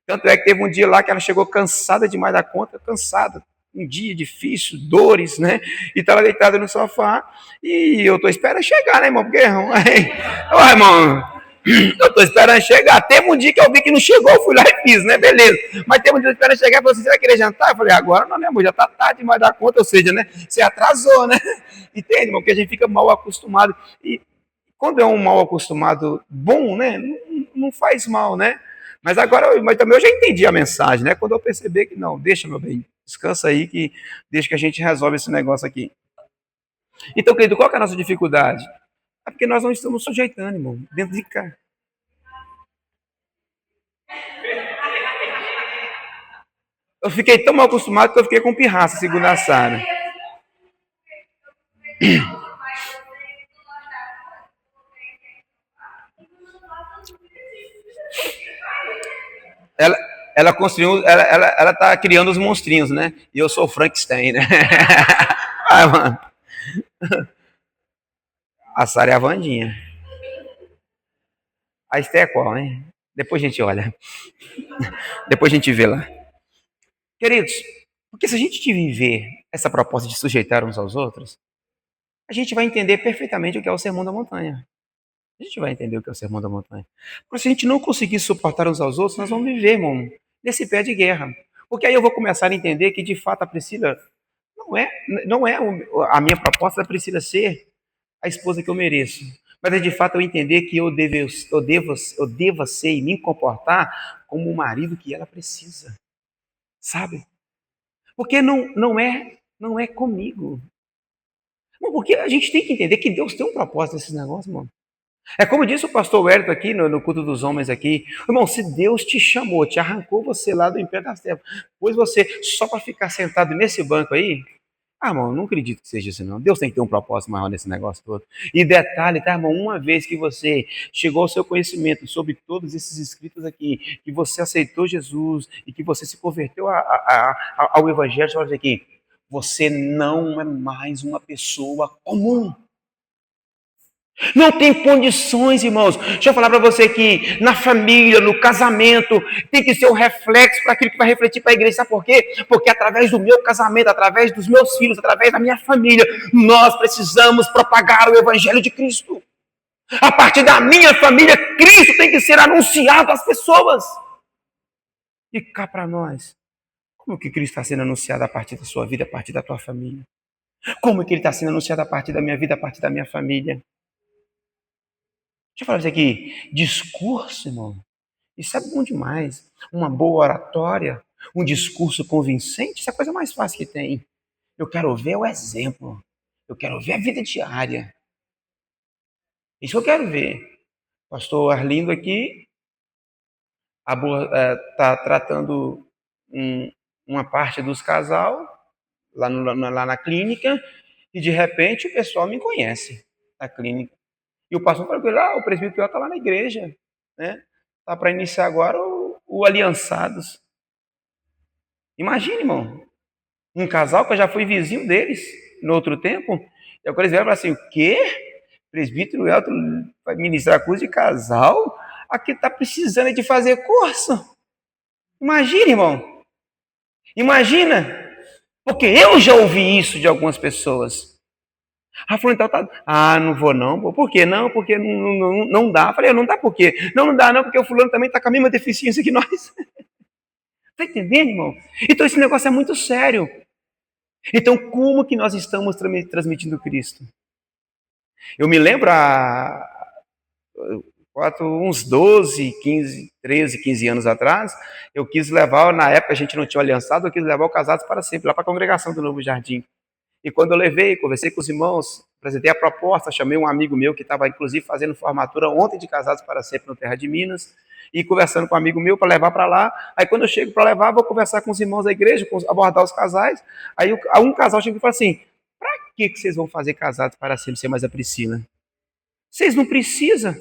S3: Tanto é que teve um dia lá que ela chegou cansada demais da conta, cansada. Um dia difícil, dores, né? E estava deitada no sofá. E eu estou esperando chegar, né, irmão? Porque, irmão, eu estou esperando chegar. Teve um dia que eu vi que não chegou, eu fui lá e fiz, né? Beleza. Mas teve um dia que eu esperando chegar e falou assim: você vai querer jantar? Eu falei, agora não, né, amor? Já está tarde demais da conta, ou seja, né? Você atrasou, né? Entende, irmão? Porque a gente fica mal acostumado. E quando é um mal acostumado bom, né? Não faz mal, né? Mas agora, mas também eu já entendi a mensagem, né? Quando eu perceber que não, deixa, meu bem, descansa aí que deixa que a gente resolve esse negócio aqui. Então, querido, qual que é a nossa dificuldade? É porque nós não estamos sujeitando, irmão, dentro de cá. Eu fiquei tão mal acostumado que eu fiquei com pirraça, segundo a Sara. Ela construiu, ela tá criando os monstrinhos, né? E eu sou o Frankenstein, né? Ai, mano. A Sara é a Vandinha. A Esté é qual, hein? Depois a gente olha. Depois a gente vê lá. Queridos, porque se a gente viver essa proposta de sujeitar uns aos outros, a gente vai entender perfeitamente o que é o Sermão da Montanha. A gente vai entender o que é o Sermão da Montanha. Porque se a gente não conseguir suportar uns aos outros, nós vamos viver, irmão, nesse pé de guerra. Porque aí eu vou começar a entender que, de fato, a Priscila não é a minha proposta da Priscila ser a esposa que eu mereço. Mas é de fato eu entender que eu deva ser e me comportar como o marido que ela precisa. Sabe? Porque não é comigo. Porque a gente tem que entender que Deus tem um propósito nesses negócios, mano. É como disse o pastor Wellington aqui no culto dos homens aqui. Irmão, se Deus te chamou, te arrancou você lá do Império das Trevas, pôs você só para ficar sentado nesse banco aí, irmão, não acredito que seja isso não. Deus tem que ter um propósito maior nesse negócio todo. E detalhe, tá, irmão, uma vez que você chegou ao seu conhecimento sobre todos esses escritos aqui, que você aceitou Jesus e que você se converteu ao Evangelho, você vai dizer aqui, você não é mais uma pessoa comum. Não tem condições, irmãos. Deixa eu falar para você que na família, no casamento, tem que ser um reflexo para aquilo que vai refletir para a igreja. Sabe por quê? Porque através do meu casamento, através dos meus filhos, através da minha família, nós precisamos propagar o Evangelho de Cristo. A partir da minha família, Cristo tem que ser anunciado às pessoas. E cá para nós, como que Cristo está sendo anunciado a partir da sua vida, a partir da tua família? Como que Ele está sendo anunciado a partir da minha vida, a partir da minha família? Deixa eu falar pra você aqui, discurso, irmão, isso é bom demais. Uma boa oratória, um discurso convincente, isso é a coisa mais fácil que tem. Eu quero ver o exemplo, eu quero ver a vida diária. Isso que eu quero ver. Pastor Arlindo aqui está tratando uma parte dos casal lá na clínica e de repente o pessoal me conhece na clínica. E o pastor falou, o presbiteriano está lá na igreja, né? Está para iniciar agora o Aliançados. Imagine, irmão, um casal que eu já fui vizinho deles no outro tempo, e agora eles vieram assim, o quê? Presbítero Elton vai ministrar curso de casal? Aqui está precisando de fazer curso. Imagina, irmão. Imagina. Porque eu já ouvi isso de algumas pessoas. Ah, falou, então tá. Ah, não vou não. Por quê? Não, porque não dá. Falei, não dá por quê? Não dá não, porque o fulano também está com a mesma deficiência que nós. Está entendendo, irmão? Então esse negócio é muito sério. Então como que nós estamos transmitindo Cristo? Eu me lembro uns 12, 15, 13, 15 anos atrás, eu quis levar, na época a gente não tinha aliançado, eu quis levar o Casados para Sempre, lá para a congregação do Novo Jardim. E quando eu levei, conversei com os irmãos, apresentei a proposta, chamei um amigo meu que estava inclusive fazendo formatura ontem de Casados para Sempre no Terra de Minas, e conversando com um amigo meu para levar para lá. Aí quando eu chego para levar, vou conversar com os irmãos da igreja, abordar os casais. Aí um casal chega e fala assim, para que vocês vão fazer Casados para Sempre, ser mais a Priscila? Vocês não precisam.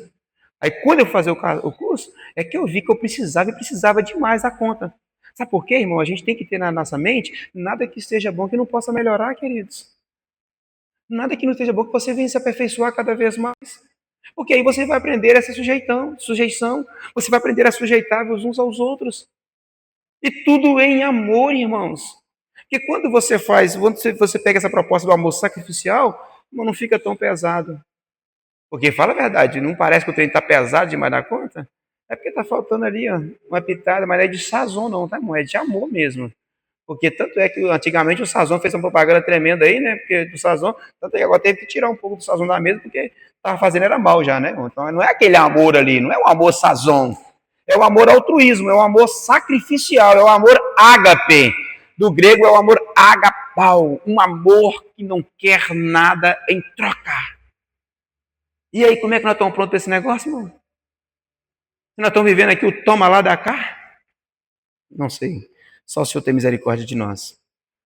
S3: Aí quando eu fazer o curso, é que eu vi que eu precisava e precisava demais da conta. Sabe por quê, irmão? A gente tem que ter na nossa mente nada que esteja bom que não possa melhorar, queridos. Nada que não esteja bom que você venha se aperfeiçoar cada vez mais. Porque aí você vai aprender essa sujeição, você vai aprender a sujeitar uns aos outros. E tudo em amor, irmãos. Porque quando você pega essa proposta do amor sacrificial, não fica tão pesado. Porque fala a verdade, não parece que o trem está pesado demais na conta? É porque está faltando ali uma pitada, mas não é de sazon não, tá, irmão? É de amor mesmo. Porque tanto é que antigamente o Sazon fez uma propaganda tremenda aí, né? Porque do Sazon, tanto é que agora teve que tirar um pouco do Sazon da mesa, porque estava fazendo era mal já, né? Então não é aquele amor ali, não é o amor Sazon. É o amor altruísmo, é o amor sacrificial, é o amor ágape. Do grego é o amor agapau, um amor que não quer nada em troca. E aí, como é que nós estamos prontos para esse negócio, irmão? Nós estamos vivendo aqui o toma lá da cá? Não sei. Só o Senhor tem misericórdia de nós.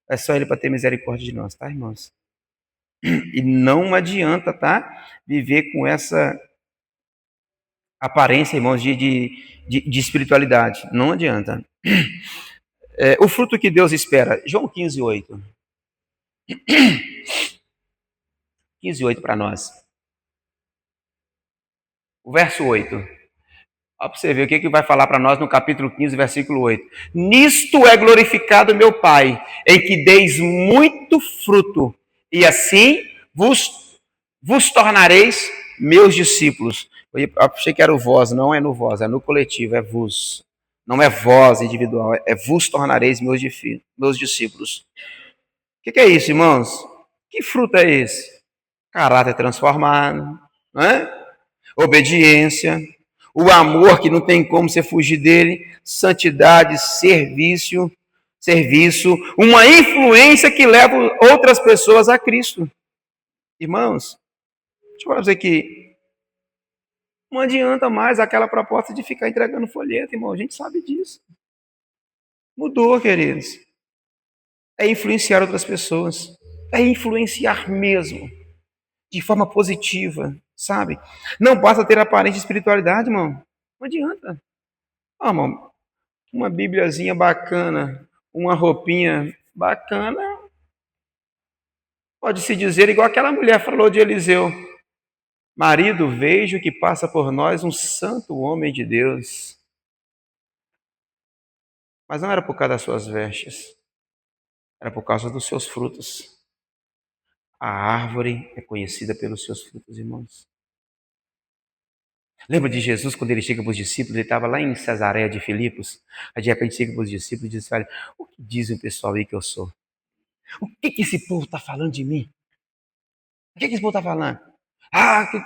S3: É só Ele para ter misericórdia de nós, tá, irmãos? E não adianta, tá? Viver com essa aparência, irmãos, de espiritualidade. Não adianta. O fruto que Deus espera. João 15, 8. 15, 8 para nós. O verso 8. Olha para você ver o que vai falar para nós no capítulo 15, versículo 8. Nisto é glorificado meu Pai, em que deis muito fruto, e assim vos tornareis meus discípulos. Eu achei que era o vós, não é no vós, é no coletivo, é vos. Não é vós individual, é vos tornareis meus discípulos. O que é isso, irmãos? Que fruto é esse? Caráter transformado, não é? Obediência, o amor que não tem como você fugir dele, santidade, serviço, uma influência que leva outras pessoas a Cristo. Irmãos, deixa eu falar para você que não adianta mais aquela proposta de ficar entregando folheto, irmão, a gente sabe disso. Mudou, queridos. É influenciar outras pessoas, é influenciar mesmo, de forma positiva, sabe? Não basta ter aparente espiritualidade, irmão. Não adianta. Irmão, uma bibliazinha bacana, uma roupinha bacana, pode se dizer igual aquela mulher falou de Eliseu. Marido, vejo que passa por nós um santo homem de Deus. Mas não era por causa das suas vestes, era por causa dos seus frutos. A árvore é conhecida pelos seus frutos, irmãos. Lembra de Jesus quando ele chega para os discípulos? Ele estava lá em Cesareia de Filipos. Aí de repente chega para os discípulos e diz: olha, o que dizem o pessoal aí que eu sou? O que esse povo está falando de mim? O que esse povo está falando? Que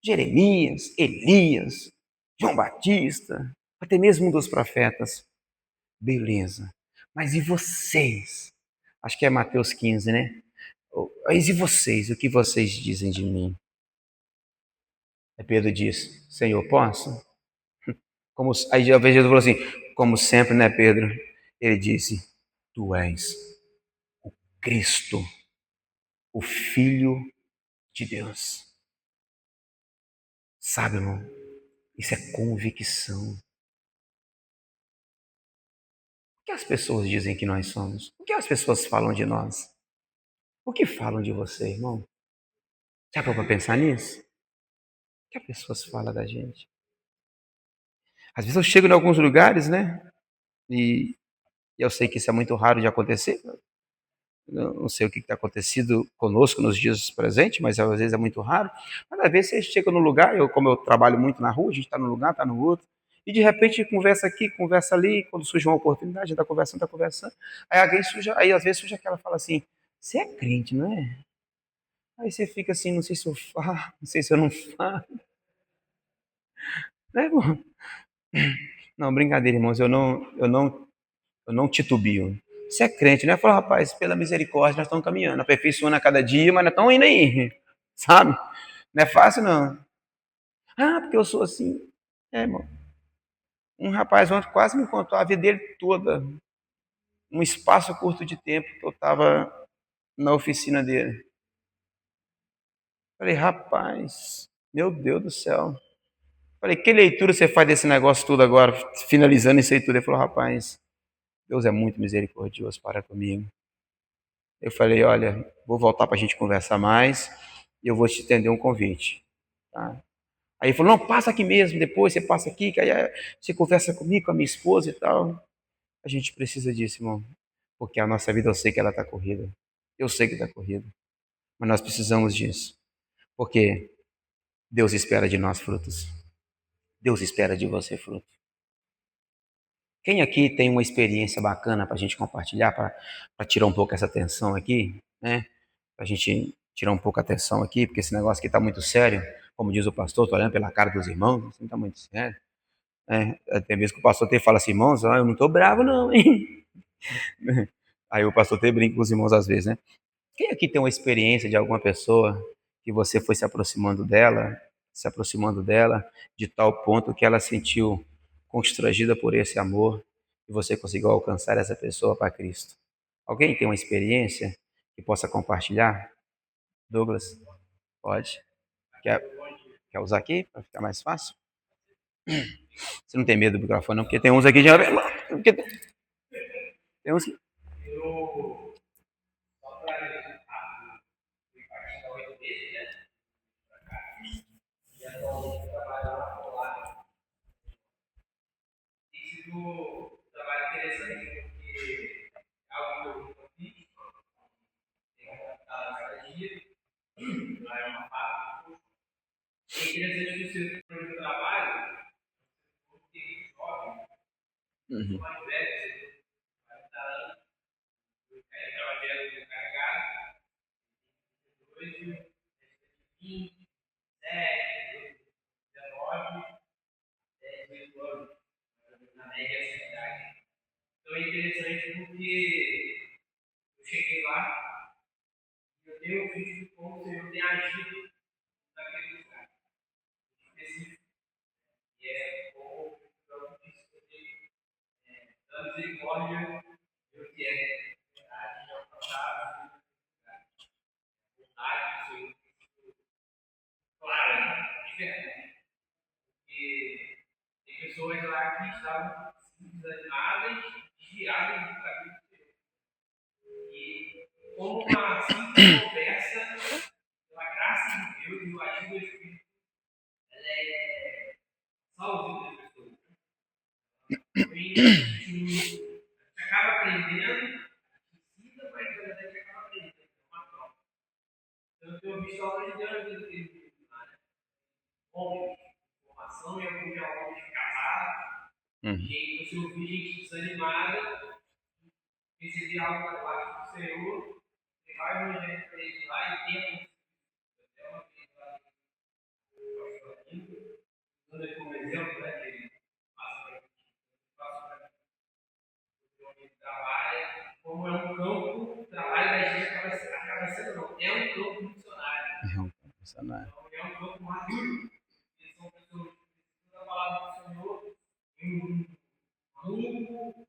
S3: Jeremias, Elias, João Batista, até mesmo um dos profetas. Beleza. Mas e vocês? Acho que é Mateus 15, né? Mas e vocês? O que vocês dizem de mim? Aí Pedro disse: Senhor, posso? Aí Jesus falou assim: como sempre, né, Pedro? Ele disse: Tu és Cristo, o Filho de Deus. Sabe, irmão? Isso é convicção. O que as pessoas dizem que nós somos? O que as pessoas falam de nós? O que falam de você, irmão? Já parou para pensar nisso? O que as pessoas falam da gente? Às vezes eu chego em alguns lugares, né? E eu sei que isso é muito raro de acontecer. Eu não sei o que está acontecido conosco nos dias presentes, mas às vezes é muito raro. Mas às vezes você chega no lugar, como eu trabalho muito na rua, a gente está num lugar, está no outro, e de repente conversa aqui, conversa ali, quando surge uma oportunidade, a gente está conversando. Aí alguém surge, aí às vezes surge aquela fala assim: Você é crente, não é? Aí você fica assim, não sei se eu falo, não sei se eu não falo. Né, irmão? Não, brincadeira, irmãos, eu não titubio. Você é crente, né? Fala, rapaz, pela misericórdia, nós estamos caminhando, aperfeiçoando a cada dia, mas nós estamos indo aí, sabe? Não é fácil, não. Ah, porque eu sou assim. É, irmão. Um rapaz ontem quase me contou a vida dele toda, num espaço curto de tempo que eu estava na oficina dele. Falei, rapaz, meu Deus do céu. Falei, que leitura você faz desse negócio tudo agora, finalizando isso aí tudo? Ele falou, rapaz, Deus é muito misericordioso para comigo. Eu falei, olha, vou voltar para a gente conversar mais e eu vou te estender um convite. Tá? Aí ele falou, não, passa aqui mesmo, depois você passa aqui, que aí você conversa comigo, com a minha esposa e tal. A gente precisa disso, irmão. Porque a nossa vida eu sei que ela está corrida. Eu sei que está corrida. Mas nós precisamos disso. Porque Deus espera de nós frutos. Deus espera de você fruto. Quem aqui tem uma experiência bacana para a gente compartilhar, para tirar um pouco essa tensão aqui, né? Para a gente tirar um pouco a atenção aqui, porque esse negócio aqui está muito sério. Como diz o pastor, estou olhando pela cara dos irmãos, assim está muito sério. Até mesmo que o pastor até fala assim, irmãos, eu não estou bravo não, hein? Aí o pastor até brinca com os irmãos às vezes, né? Quem aqui tem uma experiência de alguma pessoa que você foi se aproximando dela, de tal ponto que ela sentiu constrangida por esse amor e você conseguiu alcançar essa pessoa para Cristo? Alguém tem uma experiência que possa compartilhar? Douglas, pode? Quer usar aqui para ficar mais fácil? Você não tem medo do microfone, não? Porque tem uns aqui já. Porque tem uns que. Uhum. Uhum. É um funcionário.
S4: rumbo,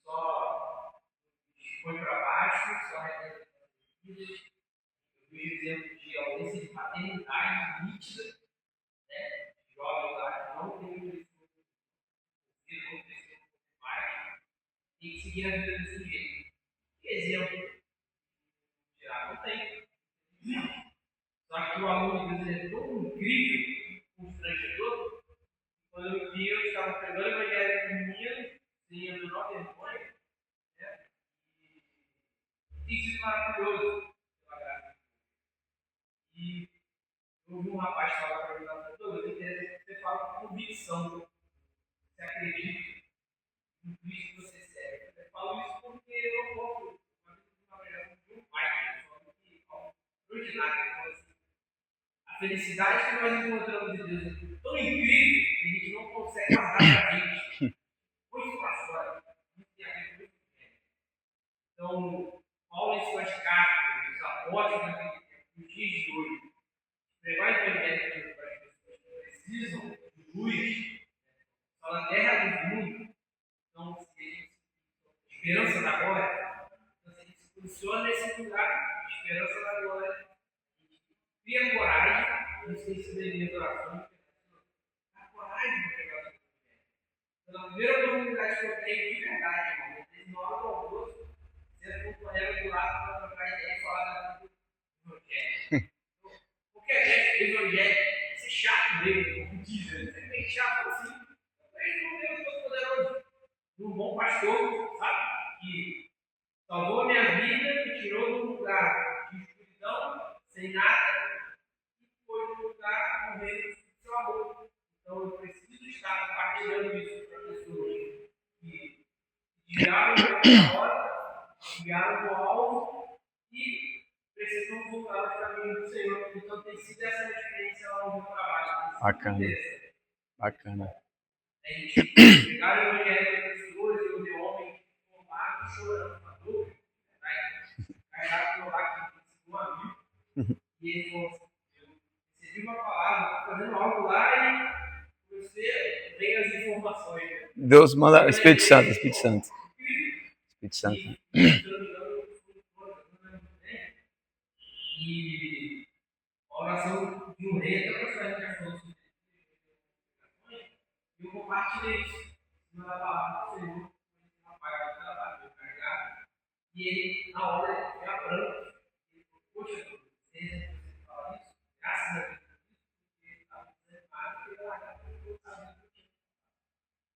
S4: só foi para baixo, só regredidas. Eu vi exemplo de ausência de paternidade nítida, né? Jovens lá que não tem não cresceram mais, tem que seguir a vida desse jeito. Que exemplo? Tirar não tem. Só que o amor de Deus é tão incrível, constrangedor. Quando eu vi, eu estava pregando o evangelho de menino, sem a menor vergonha, né? E tem sido maravilhoso, pela graça. E eu ouvi um rapaz falar para mim lá, doutor, eu interessa que você fala com convicção. Você acredita no Cristo que você serve. Eu falo isso porque eu não posso, uma pregação de um pai, ordinário. A felicidade que nós encontramos em Deus é tão incrível que a gente não consegue guardar para a gente. Muito para fora. Então, Paulo em suas cartas, os apóstolos naquele tempo, nos dias de hoje, pregar o evangelho para as pessoas que precisam de luz, só na terra do mundo, então, esperança da glória, então, se a gente se posiciona nesse lugar, esperança da glória, cria coragem, a gente tem sido em minhas orações, a coragem de pregar o evangelho. Então, a primeira oportunidade que eu tenho de verdade, irmão, é na hora do almoço, sendo com o colega do lado para trocar ideia e falar da vida do evangelho. Qualquer gente do evangelho, isso é chato mesmo, como dizem, é bem chato assim. Mas não tem um Deus poderoso, um bom pastor, sabe? Que salvou a minha vida, me tirou de um lugar de escuridão, sem nada, e foi um lugar morrendo de seu amor. Então eu preciso estar compartilhando isso para pessoas que desviaram da hora, desviaram do alvo e precisam voltar aos caminhos do Senhor. Então tem sido essa experiência lá no meu trabalho.
S3: Bacana. Bacana.
S4: A gente pegar o evangelho das pessoas e o meu homem formado, chorando, uma dor, carregado pelo lá que um amigo. E ele falou assim: eu recebi uma palavra, fazendo algo lá e você tem as informações. Né?
S3: Deus manda. Espírito Santo, Espírito Santo. Espírito Santo.
S4: E a oração de um rei, até para a gente falou sobre eu compartilhei isso na palavra do Senhor, apagado o trabalho, carregado, e ele, na hora, ele branco. Ele falou: poxa, você fala isso? Graças a Deus, porque ele estava desanimado, porque ele largava o sabendo que tinha.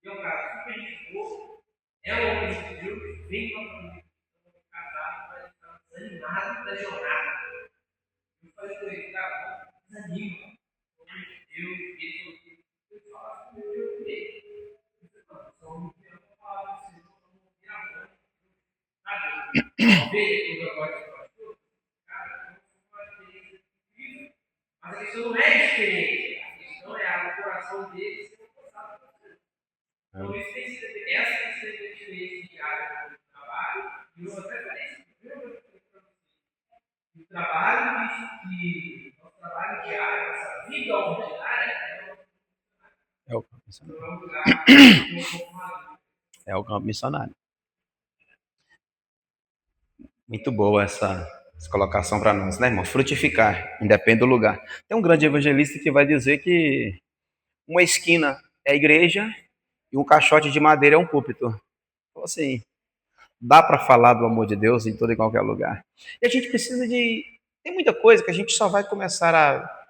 S4: E é um cara super gente boa, é um homem de Deus, vem com a família, casado, mas estava desanimado da jornada. Eu falei com ele: cara, desanima, homem de Deus, e ele falou: eu falo com meu Deus. Então, eu vou falar do Senhor, eu vou ouvir a voz. Sabe? Ver toda a voz do pastor. Cara, eu sou uma experiência incrível. Mas a questão não é a experiência. A questão é o coração dele ser forçado para você. Então, isso tem sido essa tem sido a experiência diária do trabalho. E eu até falei isso. O trabalho nosso trabalho diário, nossa vida ordinária,
S3: É o campo missionário. É o campo missionário. Muito boa essa colocação para nós, né, irmão? Frutificar, independe do lugar. Tem um grande evangelista que vai dizer que uma esquina é a igreja e um caixote de madeira é um púlpito. Então, assim, dá para falar do amor de Deus em todo e qualquer lugar. E a gente precisa de... Tem muita coisa que a gente só vai começar a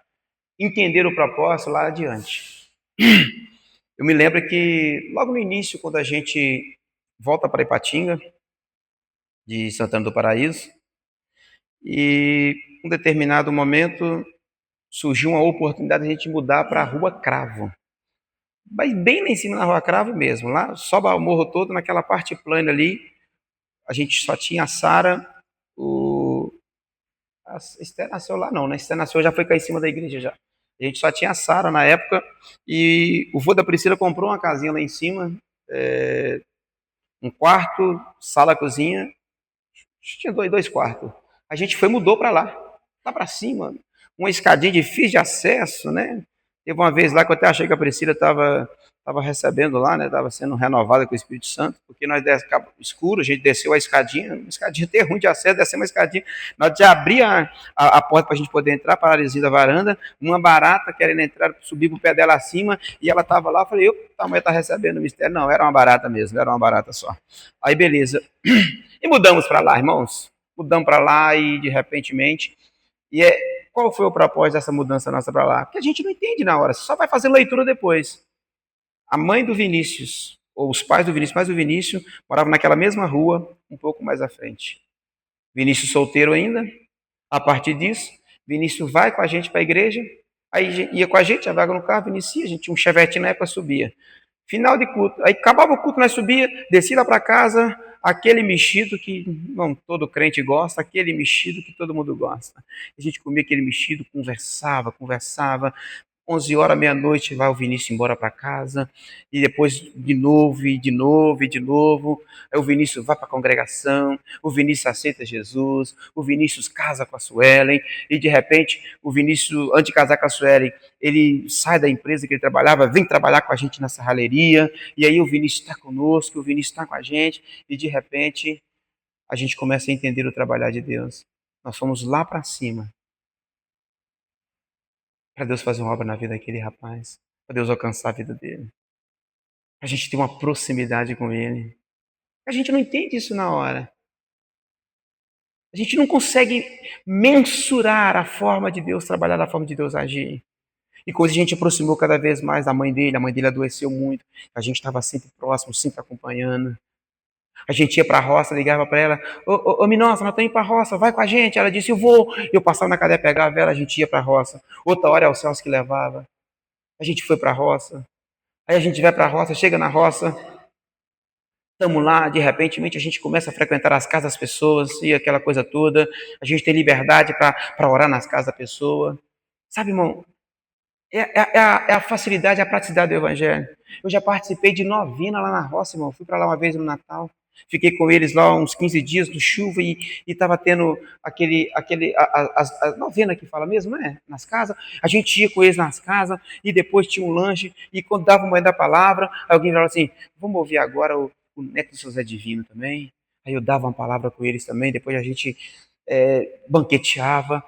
S3: entender o propósito lá adiante. Eu me lembro que logo no início, quando a gente volta para Ipatinga, de Santana do Paraíso, e em um determinado momento surgiu uma oportunidade de a gente mudar para a Rua Cravo. Mas bem lá em cima na Rua Cravo mesmo, lá sobe o morro todo, naquela parte plana ali, a gente só tinha a Sara, a Esther nasceu lá não, né? A Esther nasceu, já foi cá em cima da igreja já. A gente só tinha a Sara na época, e o vô da Priscila comprou uma casinha lá em cima, um quarto, sala, cozinha, tinha dois quartos. A gente mudou para lá para cima, uma escadinha difícil de acesso, né? Teve uma vez lá que eu até achei que a Priscila estava recebendo lá, né? Estava sendo renovada com o Espírito Santo, porque nós escuro, a gente desceu a escadinha, uma escadinha até ruim de acesso, descemos uma escadinha, na hora de abrir a porta para a gente poder entrar, paralisia da varanda, uma barata querendo entrar, subir pro pé dela acima, e ela estava lá, eu falei, a mulher está recebendo o mistério. Não, era uma barata mesmo, era uma barata só. Aí beleza. E mudamos para lá, irmãos. Mudamos para lá e de repentemente. Qual foi o propósito dessa mudança nossa para lá? Porque a gente não entende na hora, você só vai fazer leitura depois. A mãe do Vinícius, ou os pais do Vinícius, mais do Vinícius, moravam naquela mesma rua, um pouco mais à frente. Vinícius solteiro ainda. A partir disso, Vinícius vai com a gente para a igreja, aí ia com a gente, a vaga no carro, Vinícius, a gente tinha um Chevette na época, subia. Final de culto, aí acabava o culto, nós subia, descia lá para casa, aquele mexido que não todo crente gosta, aquele mexido que todo mundo gosta. A gente comia aquele mexido, conversava, 11 horas, meia-noite, vai o Vinícius embora para casa, e depois de novo, e de novo, e de novo. Aí o Vinícius vai para a congregação, o Vinícius aceita Jesus, o Vinícius casa com a Suelen, e de repente, o Vinícius, antes de casar com a Suelen, ele sai da empresa que ele trabalhava, vem trabalhar com a gente na serralheria, e aí o Vinícius está conosco, o Vinícius está com a gente, e de repente, a gente começa a entender o trabalhar de Deus. Nós fomos lá para cima, para Deus fazer uma obra na vida daquele rapaz, para Deus alcançar a vida dele, para a gente ter uma proximidade com ele. A gente não entende isso na hora. A gente não consegue mensurar a forma de Deus trabalhar, a forma de Deus agir. E quando a gente aproximou cada vez mais da mãe dele, a mãe dele adoeceu muito, a gente estava sempre próximo, sempre acompanhando. A gente ia para a roça, ligava para ela, ô Minossa, nós estamos indo para a roça, vai com a gente. Ela disse, eu vou. Eu passava na cadeia, pegava ela, a gente ia para a roça. Outra hora é o Celso que levava. A gente foi para a roça. Aí a gente vai para a roça, chega na roça, estamos lá, de repente a gente começa a frequentar as casas das pessoas e aquela coisa toda. A gente tem liberdade para orar nas casas da pessoa. Sabe, irmão, é a facilidade, a praticidade do Evangelho. Eu já participei de novena lá na roça, irmão. Fui para lá uma vez no Natal. Fiquei com eles lá uns 15 dias no chuva e estava tendo a novena que fala mesmo, né? Nas casas. A gente ia com eles nas casas e depois tinha um lanche. E quando dava uma da palavra, alguém falava assim: vamos ouvir agora o neto do José Divino também. Aí eu dava uma palavra com eles também. Depois a gente banqueteava.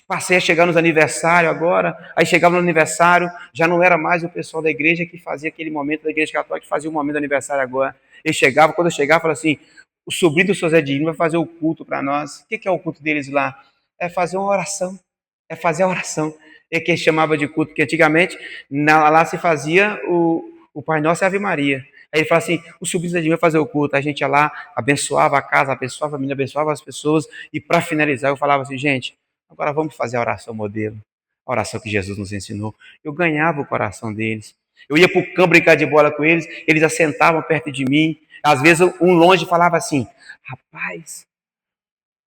S3: Passei a chegar nos aniversários agora, aí chegava no aniversário, já não era mais o pessoal da igreja que fazia aquele momento da igreja católica, que fazia o momento do aniversário agora. Ele chegava, quando eu chegava, falava assim, o sobrinho do Sr. Zé Divino vai fazer o culto para nós. O que é o culto deles lá? É fazer uma oração, é fazer a oração. É que ele chamava de culto, porque antigamente lá se fazia o Pai Nosso e a Ave Maria. Aí ele fala assim, o sobrinho do Zé Divino vai fazer o culto, a gente ia lá, abençoava a casa, abençoava a família, abençoava as pessoas, e para finalizar eu falava assim, gente, agora vamos fazer a oração modelo, a oração que Jesus nos ensinou. Eu ganhava o coração deles. Eu ia para o campo brincar de bola com eles, eles assentavam perto de mim. Às vezes um longe falava assim, rapaz,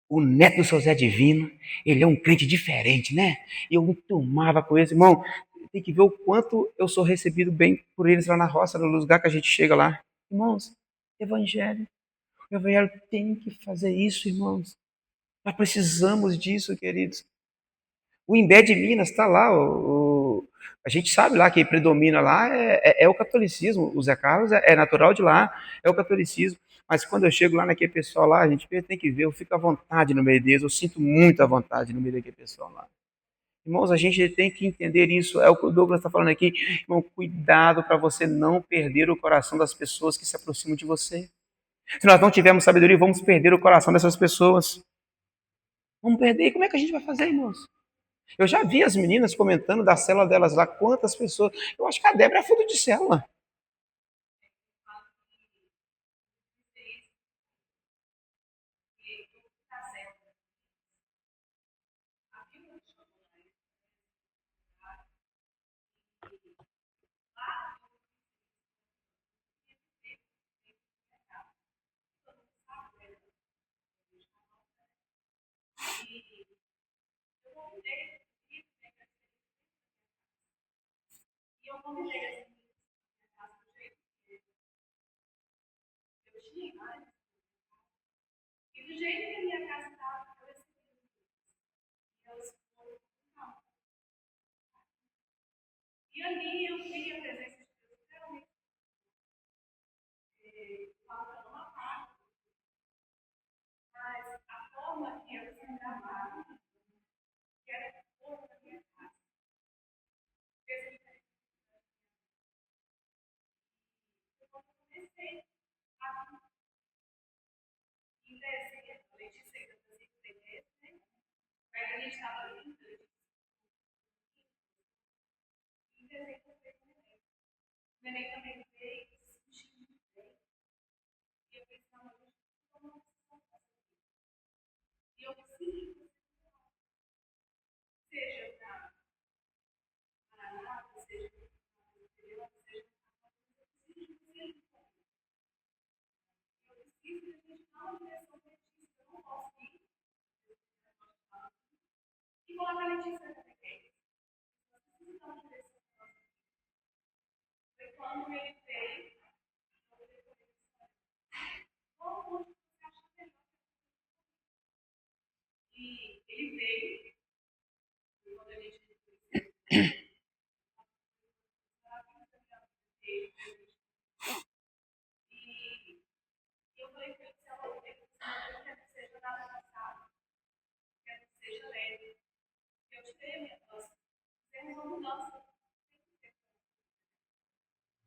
S3: o neto do seu Zé Divino, ele é um crente diferente, né? E eu me tomava com eles, irmão. Tem que ver o quanto eu sou recebido bem por eles lá na roça, no lugar que a gente chega lá. Irmãos, evangelho. O evangelho tem que fazer isso, irmãos. Nós precisamos disso, queridos. O Imbé de Minas está lá, a gente sabe lá que predomina lá é o catolicismo. O Zé Carlos é natural de lá, é o catolicismo. Mas quando eu chego lá naquele pessoal lá, a gente tem que ver, eu fico à vontade no meio deles, eu sinto muita vontade no meio daquele pessoal lá. Irmãos, a gente tem que entender isso, é o que o Douglas está falando aqui. Irmão, cuidado para você não perder o coração das pessoas que se aproximam de você. Se nós não tivermos sabedoria, vamos perder o coração dessas pessoas. Vamos perder, e como é que a gente vai fazer, irmãos? Eu já vi as meninas comentando da célula delas lá, quantas pessoas. Eu acho que a Débora é fundo de célula.
S5: E ali eu vi a presença de Deus realmente faltando uma parte, mas a forma que eu se gravava, que era forma da minha casa, fez diferença. Eu comecei a em dezembro, a Letícia ainda fazia interesse, né? Mas a gente estava ali, em dezembro eu fui com o neném. O neném também veio, se sentiu muito bem. E eu pensei, não, eu preciso tomar uma decisão dessa. E eu preciso que você seja para Maranata, seja para interior, seja para eu preciso que você eu preciso que a gente dá uma direção para Letícia, eu não posso ir. E coloca a Letícia também. Nós precisamos dar uma direção para nós. Foi quando ele veio, qual ponto você acha melhor? E ele veio, quando a gente e eu falei para ele, se ela quer que seja nada passado, quer que seja leve. Eu tirei a minha doce. Temos uma mudança.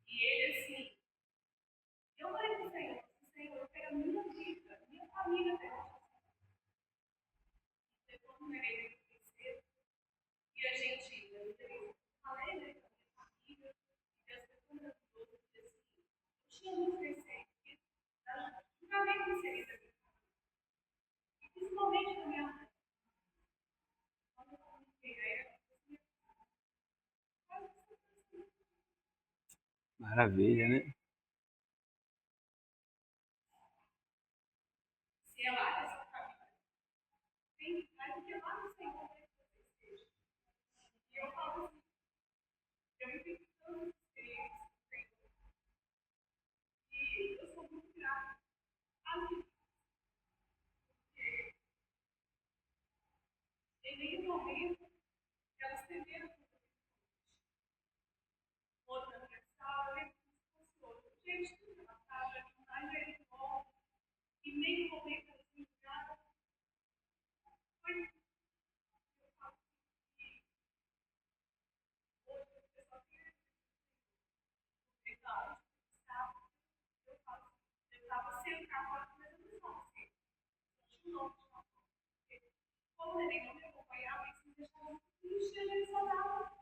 S5: E ele assim, eu falei para o Senhor, eu quero a minha vida, a minha família dela. Depois do neném me conhecer, e a gente, eu falei, né, com a minha família, e as pessoas me ajudou, porque assim, eu tinha muito receio, porque nunca nem consegui da minha família. E principalmente da minha mãe. Quando eu comuniquei a ela,
S3: Maravilha, né?
S5: se ela acha essa família, tem que lá no Senhor para que você esteja. E eu falo assim, eu me fico tão experiência com o Senhor. E eu sou muito grata a Deus, porque em nenhum momento ela estendeu outra na minha sala, nem como se fosse outra. Gente, tudo ela estava demais, ele volta, e nem um momento ela se ligava. Foi isso que eu falo que hoje as pessoas querem pensar onde eu estava. Eu falo, eu estava sentado lá com meus irmãos, assim, continuou de uma forma. Como ele não me acompanhava, isso me deixava muito triste, a gente só dava.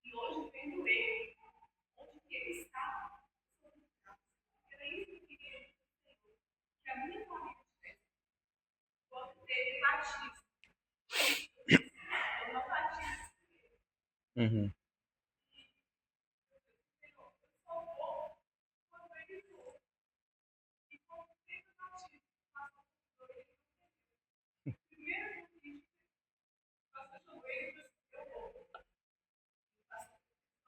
S5: E hoje, vendo ele, onde que ele estava, eu sou muito grata. Era isso que eu queria dizer ao Senhor, que a minha família tivesse. Quando teve batismo, eu não batizo.
S3: Uhum.
S5: Senhor, eu só vou quando ele for. E quando teve o batismo, passou por ele. Primeiro convite, passou por ele, eu vou. Passou por ele.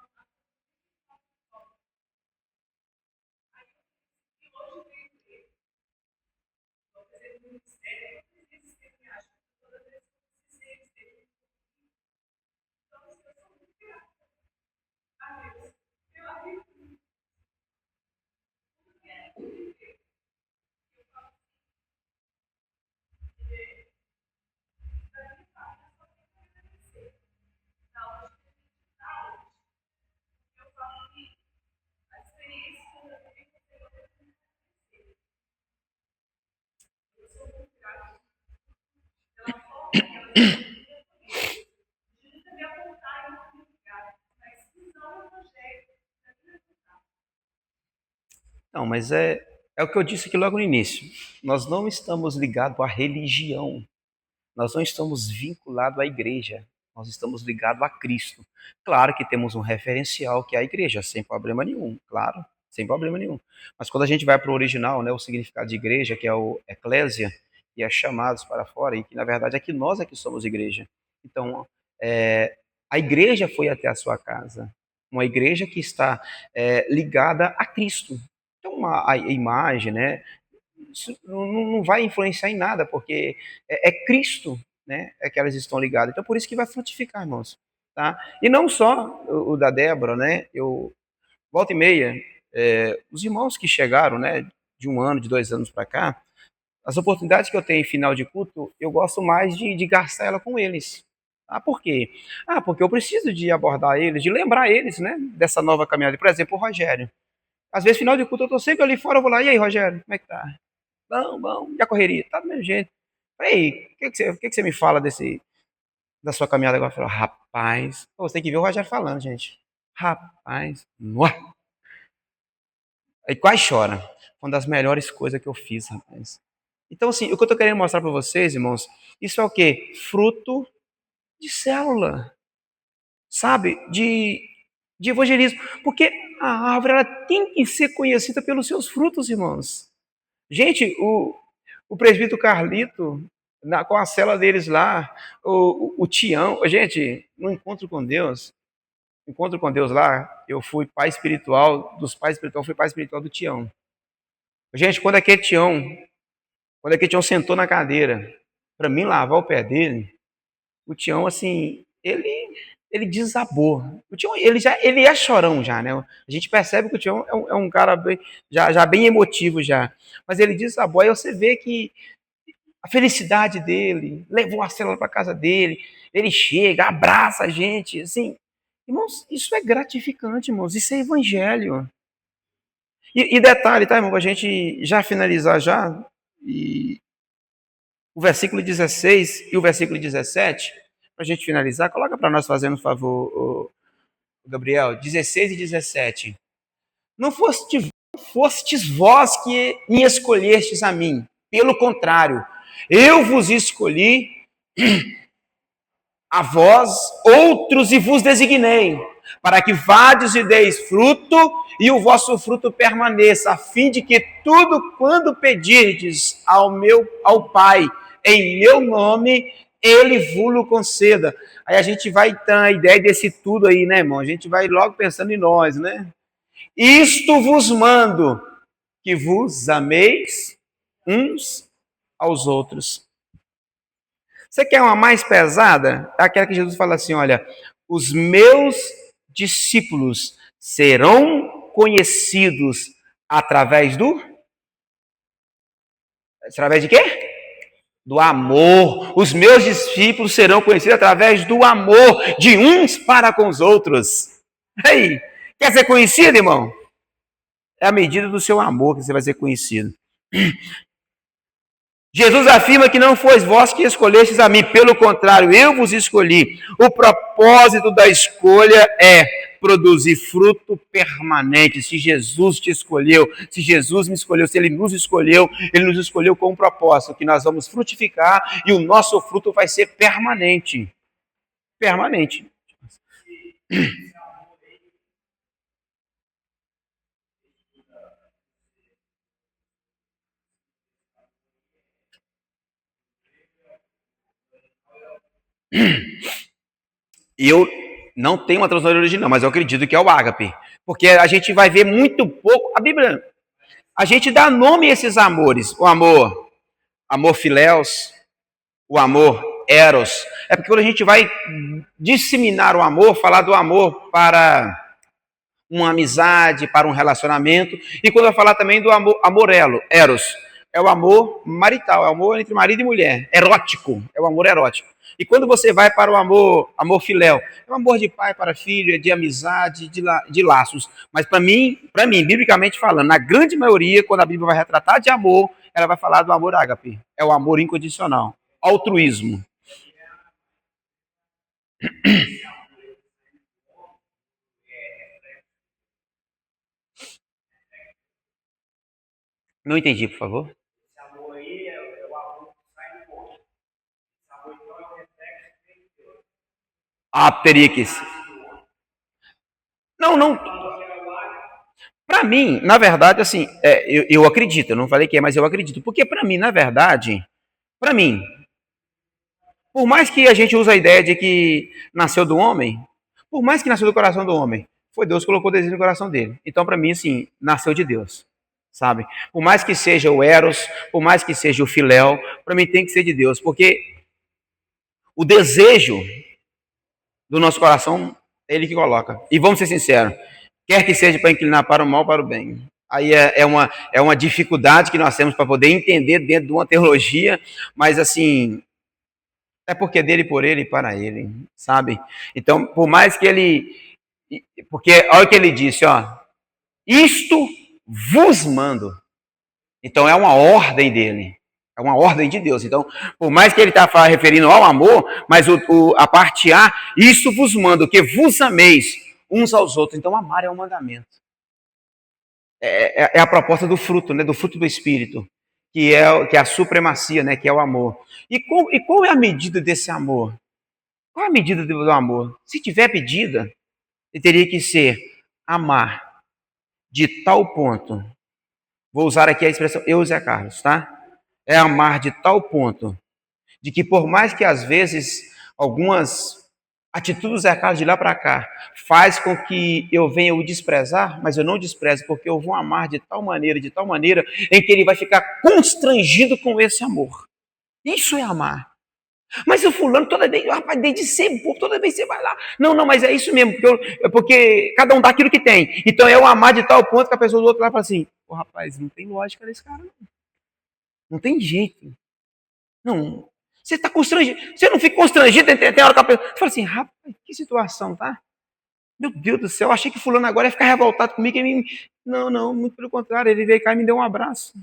S5: Aí eu disse, e hoje veio ele. Vou fazer um ministério, todas as vezes que ele me acha, todas as vezes que eu precisei, ele esteve comigo. Então, eu sou muito grata a Deus pela vida que tudo que a gente viver. Eu falo assim, da minha parte, eu só tenho que agradecer. Da onde que a gente está hoje. Eu falo que a experiência que eu tive com o Senhor, eu tenho que agradecer. Eu sou muito grata pela forma que ela me acolheu. De nunca me apontar em outro lugar, mas usar o Evangelho para me ajudar.
S3: Não, mas é o que eu disse aqui logo no início. Nós não estamos ligados à religião. Nós não estamos vinculados à igreja. Nós estamos ligados a Cristo. Claro que temos um referencial que é a igreja, sem problema nenhum, claro, sem problema nenhum. Mas quando a gente vai para o original, né, o significado de igreja, que é o eclésia, e é chamados para fora, e que na verdade é que nós é que somos igreja. Então, é, a igreja foi até a sua casa. Uma igreja que está ligada a Cristo. Então, a imagem, né, isso não vai influenciar em nada, porque é Cristo, né, é que elas estão ligadas. Então, por isso que vai frutificar, irmãos. tá? E não só o da Débora, né? Eu volta e meia, os irmãos que chegaram, né, de 1 ano, de 2 anos para cá, as oportunidades que eu tenho em final de culto, eu gosto mais de gastar ela com eles. Ah, por quê? Ah, porque eu preciso de abordar eles, de lembrar eles, né, dessa nova caminhada. Por exemplo, o Rogério. Às vezes, final de culto, eu tô sempre ali fora, eu vou lá, e aí, Rogério, como é que tá? Bom, bom, e a correria? Tá do mesmo jeito. Aí, o que você me fala da sua caminhada agora? Eu falo, rapaz, pô, você tem que ver o Rogério falando, gente. Rapaz, uá. Aí quase chora. Uma das melhores coisas que eu fiz, rapaz. Então, assim, o que eu estou querendo mostrar para vocês, irmãos, isso é o quê? Fruto de célula, sabe? De evangelismo. Porque a árvore ela tem que ser conhecida pelos seus frutos, irmãos. Gente, o presbítero Carlito, com a cela deles lá, o Tião, gente, no encontro com Deus lá, eu fui pai espiritual, dos pais espirituais, fui pai espiritual do Tião. Gente, quando aquele Tião sentou na cadeira para mim lavar o pé dele, o Tião, assim, ele desabou. O Tião, ele é chorão já, né? A gente percebe que o Tião é um cara já bem emotivo já. Mas ele desabou, aí você vê que a felicidade dele, levou a célula para casa dele, ele chega, abraça a gente, assim. Irmãos, isso é gratificante, irmãos, isso é evangelho. E detalhe, tá, irmão, para a gente já finalizar já, e o versículo 16 e o versículo 17, para a gente finalizar, coloca para nós fazendo um favor, Gabriel, 16 e 17. Não fostes vós que me escolhestes a mim, pelo contrário, eu vos escolhi a vós outros e vos designei, para que vades e deis fruto e o vosso fruto permaneça, a fim de que tudo quando pedirdes ao Pai em meu nome, ele vos conceda. Aí a gente vai ter a ideia desse tudo aí, né, irmão? A gente vai logo pensando em nós, né? Isto vos mando, que vos ameis uns aos outros. Você quer uma mais pesada? É aquela que Jesus fala assim, olha, os meus discípulos serão conhecidos através Através de quê? Do amor. Os meus discípulos serão conhecidos através do amor de uns para com os outros. Aí, quer ser conhecido, irmão? É a medida do seu amor que você vai ser conhecido. Jesus afirma que não fois vós que escolhestes a mim, pelo contrário, eu vos escolhi. O propósito da escolha é produzir fruto permanente. Se Jesus te escolheu, se Jesus me escolheu, se Ele nos escolheu com um propósito, que nós vamos frutificar e o nosso fruto vai ser permanente. Permanente. Eu não tenho uma tradução original, mas eu acredito que é o ágape. Porque a gente vai ver muito pouco. A Bíblia, a gente dá nome a esses amores. O amor filéus, o amor eros. É porque quando a gente vai disseminar o amor, falar do amor para uma amizade, para um relacionamento, e quando vai falar também do amor eros, é o amor marital, é o amor entre marido e mulher, erótico, é o amor erótico. E quando você vai para o amor filéu, é o amor de pai para filho, é de amizade, de laços. Mas para mim, biblicamente falando, na grande maioria, quando a Bíblia vai retratar de amor, ela vai falar do amor ágape, é o amor incondicional, altruísmo. Não entendi, por favor.
S4: Esse amor aí é o amor que sai do mundo. Esse amor então é o reflexo de Deus.
S3: Ah, teria que ser. Não. Para mim, na verdade, assim, eu acredito, eu não falei que é, mas eu acredito. Porque para mim, na verdade, por mais que a gente use a ideia de que nasceu do homem, por mais que nasceu do coração do homem, foi Deus que colocou o desejo no coração dele. Então, para mim, assim, nasceu de Deus, sabe? Por mais que seja o eros, por mais que seja o filéu, para mim tem que ser de Deus, porque o desejo do nosso coração, é Ele que coloca. E vamos ser sinceros, quer que seja para inclinar para o mal ou para o bem. Aí é uma dificuldade que nós temos para poder entender dentro de uma teologia, mas assim, é porque é dele, por ele e para ele, sabe? Então, por mais que ele... Porque olha o que ele disse, ó. Isto vos mando. Então é uma ordem dele. É uma ordem de Deus. Então, por mais que ele está referindo ao amor, mas a parte A, isso vos mando, que vos ameis uns aos outros. Então, amar é um mandamento. É a proposta do fruto, né? Do fruto do Espírito, que é a supremacia, né? Que é o amor. E qual é a medida desse amor? Qual é a medida do amor? Se tiver medida, ele teria que ser amar de tal ponto. Vou usar aqui a expressão eu e Zé Carlos, tá? É amar de tal ponto de que por mais que às vezes algumas atitudes do Zé Carlos de lá para cá faz com que eu venha o desprezar, mas eu não desprezo porque eu vou amar de tal maneira, em que ele vai ficar constrangido com esse amor. Isso é amar. Mas o fulano toda vez, rapaz, desde sempre, toda vez você vai lá. Não, mas é isso mesmo, porque cada um dá aquilo que tem. Então é o amar de tal ponto que a pessoa do outro lá fala assim, rapaz, não tem lógica nesse cara, não. Não tem jeito. Não. Você está constrangido. Você não fica constrangido, tem hora que a pessoa... Você fala assim, rapaz, que situação, tá? Meu Deus do céu, eu achei que fulano agora ia ficar revoltado comigo. Não, muito pelo contrário, ele veio cá e me deu um abraço.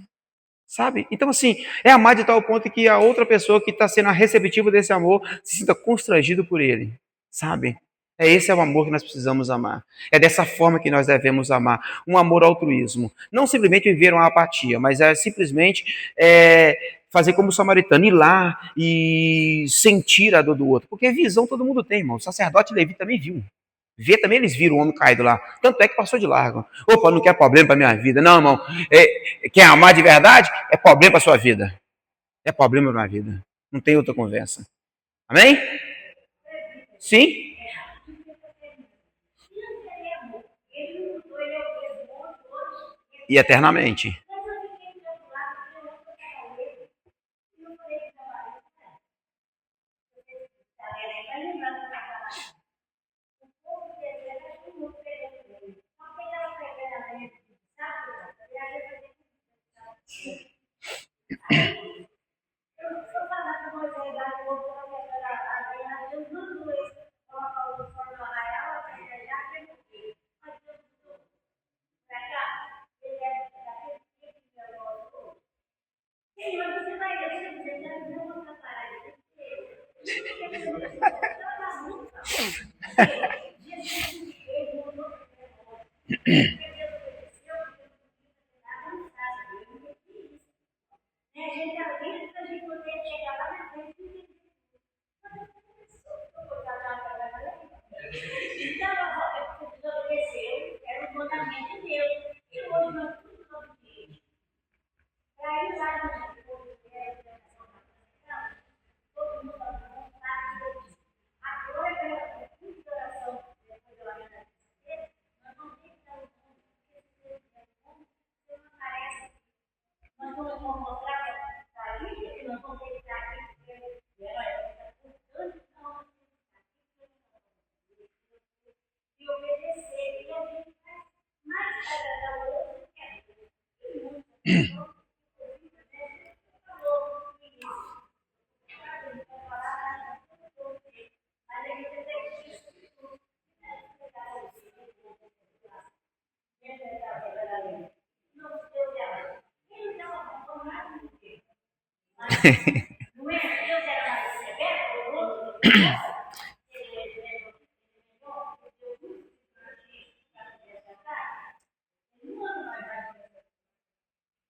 S3: Sabe? Então, assim, é amar de tal ponto que a outra pessoa que está sendo a receptiva desse amor se sinta constrangido por ele. Sabe? Esse é o amor que nós precisamos amar. É dessa forma que nós devemos amar. Um amor altruísmo. Não simplesmente viver uma apatia, mas é simplesmente fazer como o samaritano, ir lá e sentir a dor do outro. Porque visão todo mundo tem, irmão. O sacerdote Levi também viu. Também eles viram o homem caído lá. Tanto é que passou de largo. Opa, não quer problema para minha vida. Não, irmão. Quer amar de verdade? É problema para sua vida. É problema para minha vida. Não tem outra conversa. Amém? Sim? E eternamente.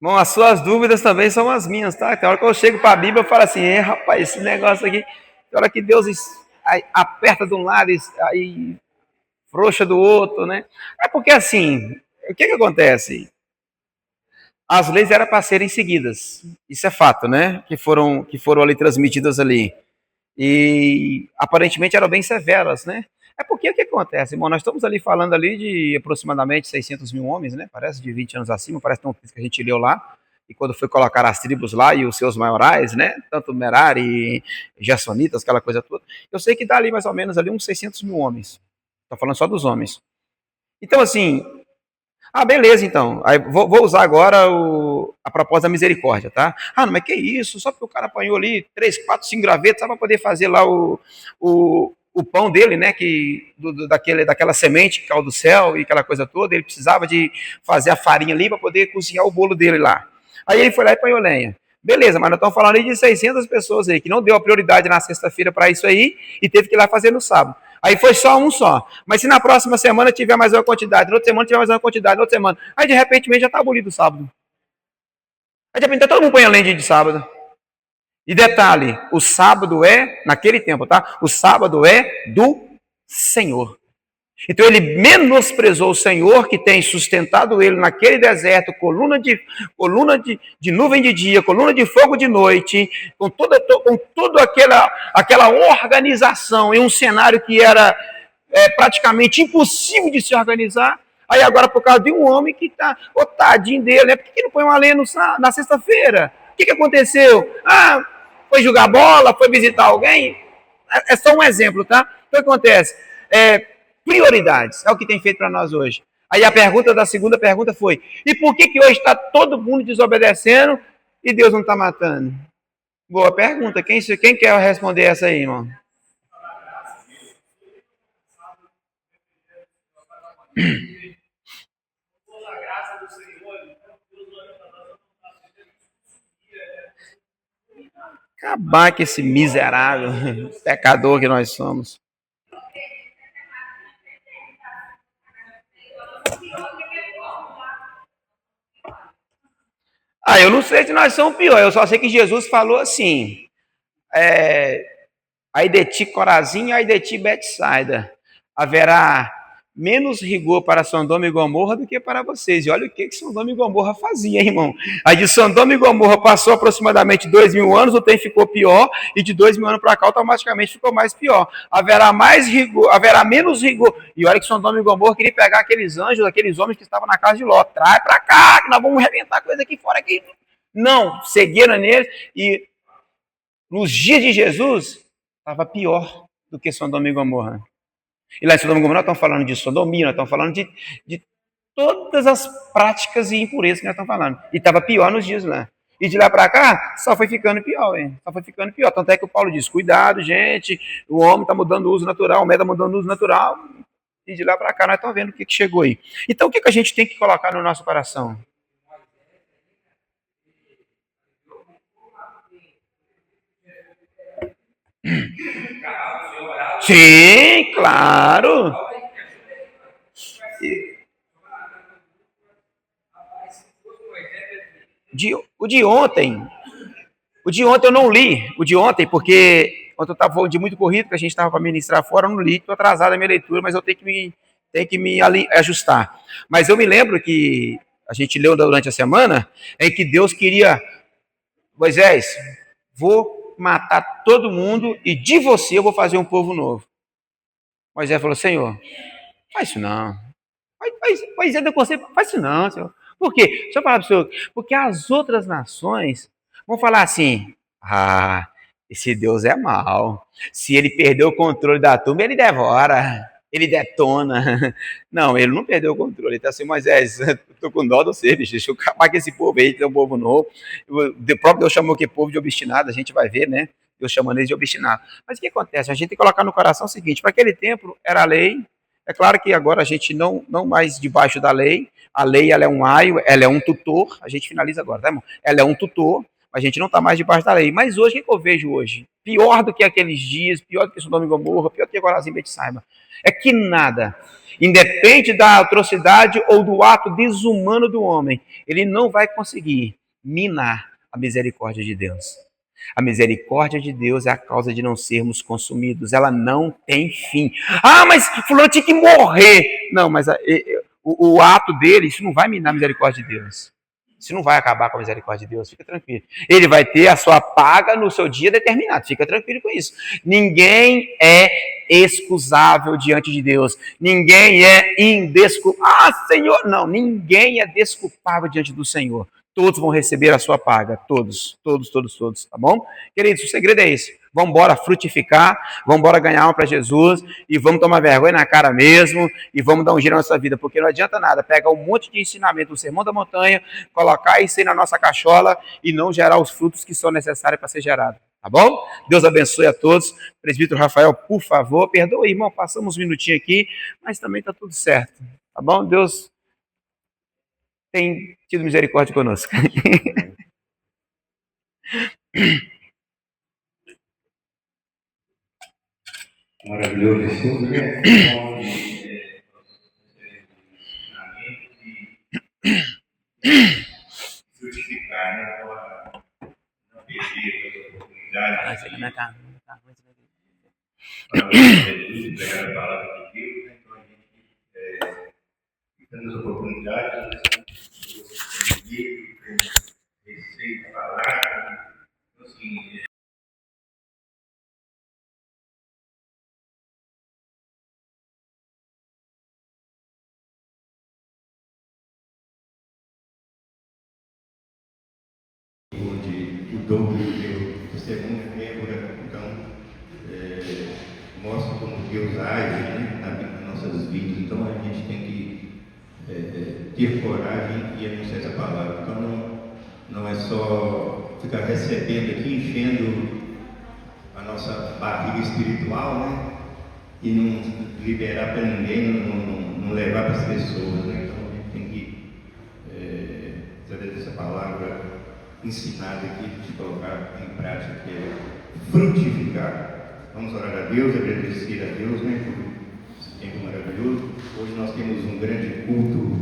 S3: Bom, as suas dúvidas também são as minhas, tá? Tem hora que eu chego para a Bíblia e falo assim, rapaz, esse negócio aqui, tem hora que Deus aperta de um lado e frouxa do outro, né? É porque assim, o que acontece? As leis eram para serem seguidas, isso é fato, né? Que foram ali transmitidas ali. E aparentemente eram bem severas, né? É porque o que acontece, irmão? Nós estamos ali falando ali de aproximadamente 600 mil homens, né? Parece de 20 anos acima, parece tão que a gente leu lá. e quando foi colocar as tribos lá e os seus maiorais, né? Tanto Merari, Gersonitas, aquela coisa toda. Eu sei que dá ali mais ou menos ali uns 600 mil homens. Estou falando só dos homens. Então, assim, beleza, então. Aí vou usar agora a proposta da misericórdia, tá? Não, mas que isso? Só porque o cara apanhou ali 3, 4, 5 gravetos, só para poder fazer lá o pão dele, né? Daquela semente que caiu do céu e aquela coisa toda. Ele precisava de fazer a farinha ali para poder cozinhar o bolo dele lá. Aí ele foi lá e apanhou lenha. Beleza, mas nós estamos falando aí de 600 pessoas aí, que não deu a prioridade na sexta-feira para isso aí e teve que ir lá fazer no sábado. Aí foi só um só. Mas se na próxima semana tiver mais uma quantidade, na outra semana tiver mais uma quantidade, na outra semana, aí de repente já está abolido o sábado. Aí de repente todo mundo põe a lei de sábado. E detalhe, o sábado naquele tempo, tá? O sábado é do Senhor. Então ele menosprezou o Senhor que tem sustentado ele naquele deserto, coluna de nuvem de dia, coluna de fogo de noite, com toda aquela organização em um cenário que era praticamente impossível de se organizar. Aí agora por causa de um homem que está, tadinho dele, né? Por que não põe uma lenha na sexta-feira? O que aconteceu? Foi jogar bola, foi visitar alguém? É só um exemplo, tá? Então o que acontece? Prioridades, é o que tem feito para nós hoje. Aí a pergunta da segunda pergunta foi: e por que hoje está todo mundo desobedecendo e Deus não está matando? Boa pergunta. Quem quer responder essa aí, irmão? Acabar com esse miserável pecador que nós somos. Eu não sei se nós somos pior, eu só sei que Jesus falou assim: ai de ti Corazim, ai de ti Betsaida, haverá menos rigor para Sodoma e Gomorra do que para vocês. E olha o que Sodoma e Gomorra fazia, irmão. Aí de Sodoma e Gomorra passou aproximadamente 2.000 anos, o tempo ficou pior, e de 2.000 anos para cá automaticamente ficou mais pior. Haverá mais rigor, haverá menos rigor. E olha que Sodoma e Gomorra queria pegar aqueles anjos, aqueles homens que estavam na casa de Ló. Traz para cá, que nós vamos arrebentar coisa aqui fora. Aqui. Não, seguiram neles, e nos dias de Jesus estava pior do que Sodoma e Gomorra. E lá em Sodoma e Gomorra nós estamos falando de sodomia, nós estamos falando de todas as práticas e impurezas que nós estamos falando. E estava pior nos dias lá. E de lá para cá, só foi ficando pior, hein? Só foi ficando pior. Tanto é que o Paulo diz: cuidado, gente, o homem está mudando o uso natural, o homem está mudando o uso natural. E de lá para cá nós estamos vendo o que chegou aí. Então o que a gente tem que colocar no nosso coração? Sim, claro. O de ontem eu não li. O de ontem, porque ontem eu estava de muito corrido, que a gente estava para ministrar fora, eu não li. Estou atrasado na minha leitura, mas eu tenho que me ajustar. Mas eu me lembro que a gente leu durante a semana, em que Deus queria: Moisés, vou matar todo mundo e de você eu vou fazer um povo novo. Moisés falou: Senhor, faz isso não. Moisés deu conselho: faz isso não, Senhor. Por quê? Deixa eu falar para o senhor. Porque as outras nações vão falar assim: esse Deus é mau. Se ele perder o controle da turma, ele devora, ele detona. Não, ele não perdeu o controle. Ele está assim: Moisés, estou com dó de você, bicho. Deixa eu acabar com esse povo aí, tem um povo novo. O próprio Deus chamou que povo de obstinado, a gente vai ver, né? Deus chamando eles de obstinado. Mas o que acontece? A gente tem que colocar no coração o seguinte: para aquele tempo era a lei. É claro que agora a gente não mais debaixo da lei. A lei, ela é um aio, ela é um tutor. A gente finaliza agora, tá, irmão? Ela é um tutor, a gente não está mais debaixo da lei. Mas hoje, o que eu vejo hoje? Pior do que aqueles dias, pior do que Sodoma e Gomorra, pior do que Corazim e Betsaida, é que nada, independe da atrocidade ou do ato desumano do homem, ele não vai conseguir minar a misericórdia de Deus. A misericórdia de Deus é a causa de não sermos consumidos. Ela não tem fim. Mas fulano tinha que morrer. Não, mas o ato dele, isso não vai minar a misericórdia de Deus. Isso não vai acabar com a misericórdia de Deus. Fica tranquilo. Ele vai ter a sua paga no seu dia determinado. Fica tranquilo com isso. Ninguém é excusável diante de Deus. Ninguém é indesculpável. Senhor! Não, ninguém é desculpável diante do Senhor. todos vão receber a sua paga, todos, tá bom? Queridos, o segredo é esse. Vamos embora frutificar, vamos embora ganhar alma para Jesus e vamos tomar vergonha na cara mesmo e vamos dar um giro na nossa vida, porque não adianta nada pegar um monte de ensinamento do Sermão da Montanha, colocar isso aí na nossa cachola e não gerar os frutos que são necessários para ser gerado. Tá bom? Deus abençoe a todos. Presbítero Rafael, por favor, perdoa, irmão, passamos um minutinho aqui, mas também está tudo certo. Tá bom? Deus tem tido misericórdia conosco.
S1: Maravilhoso estudo, né? Frutificar, né? Não perder a oportunidade de pregar a palavra de Deus, né? Então a gente tendo as oportunidades, receio de falar, então assim, onde o dom do meu testemunho é Débora, então mostra como Deus age, né, nas nossas vidas. Então a gente tem que ter coragem e anunciar essa palavra. Então não é só ficar recebendo aqui, enchendo a nossa barriga espiritual, né, e não liberar para ninguém, não levar para as pessoas, né? Então a gente tem que, através dessa palavra ensinada aqui, de colocar em prática, que é frutificar. Vamos orar a Deus, agradecer a Deus, né, por esse tempo maravilhoso. Hoje nós temos um grande culto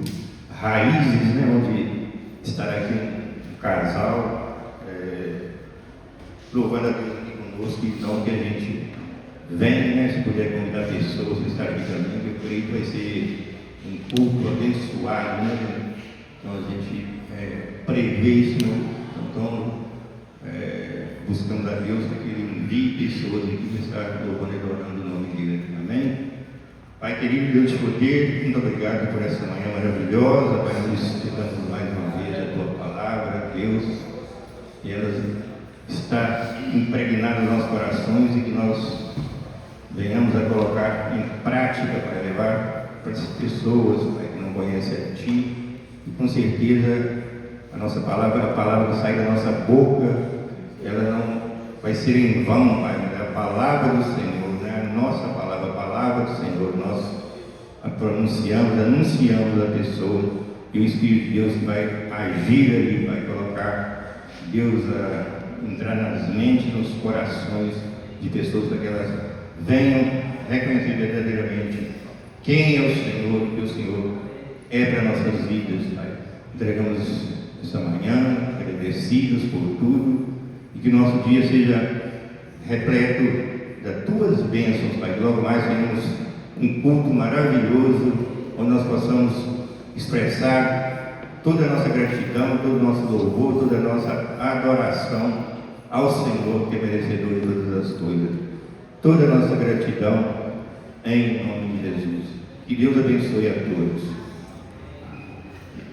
S1: raízes, né, onde estará aqui um casal louvando a Deus aqui conosco. Então que a gente venha, né, se puder convidar pessoas para estar aqui também, eu creio que vai ser um culto abençoado, né? Então a gente prevê isso, né? Então buscamos a Deus para que Ele envie pessoas aqui para estar louvando e adorando o nome dele. Amém? Pai querido, Deus de poder, muito obrigado por essa manhã maravilhosa, Pai, nos estudando mais uma vez a Tua palavra, Deus, que ela está impregnada nos nossos corações e que nós venhamos a colocar em prática para levar para as pessoas, Pai, que não conhecem a Ti, e com certeza a palavra que sai da nossa boca, ela não vai ser em vão, Pai, mas a palavra do Senhor, né? A nossa palavra, a palavra do Senhor, nós a pronunciamos, anunciamos a pessoa, e o Espírito de Deus vai agir ali, vai colocar Deus a entrar nas mentes, nos corações de pessoas para que elas venham reconhecer verdadeiramente quem é o Senhor, que o Senhor é para nossas vidas, Pai. Entregamos esta manhã, agradecidos por tudo, e que nosso dia seja repleto das Tuas bênçãos, Pai. Logo mais tenhamos um culto maravilhoso, onde nós possamos expressar toda a nossa gratidão, todo o nosso louvor, toda a nossa adoração ao Senhor, que é merecedor de todas as coisas. Toda a nossa gratidão em nome de Jesus. Que Deus abençoe a todos.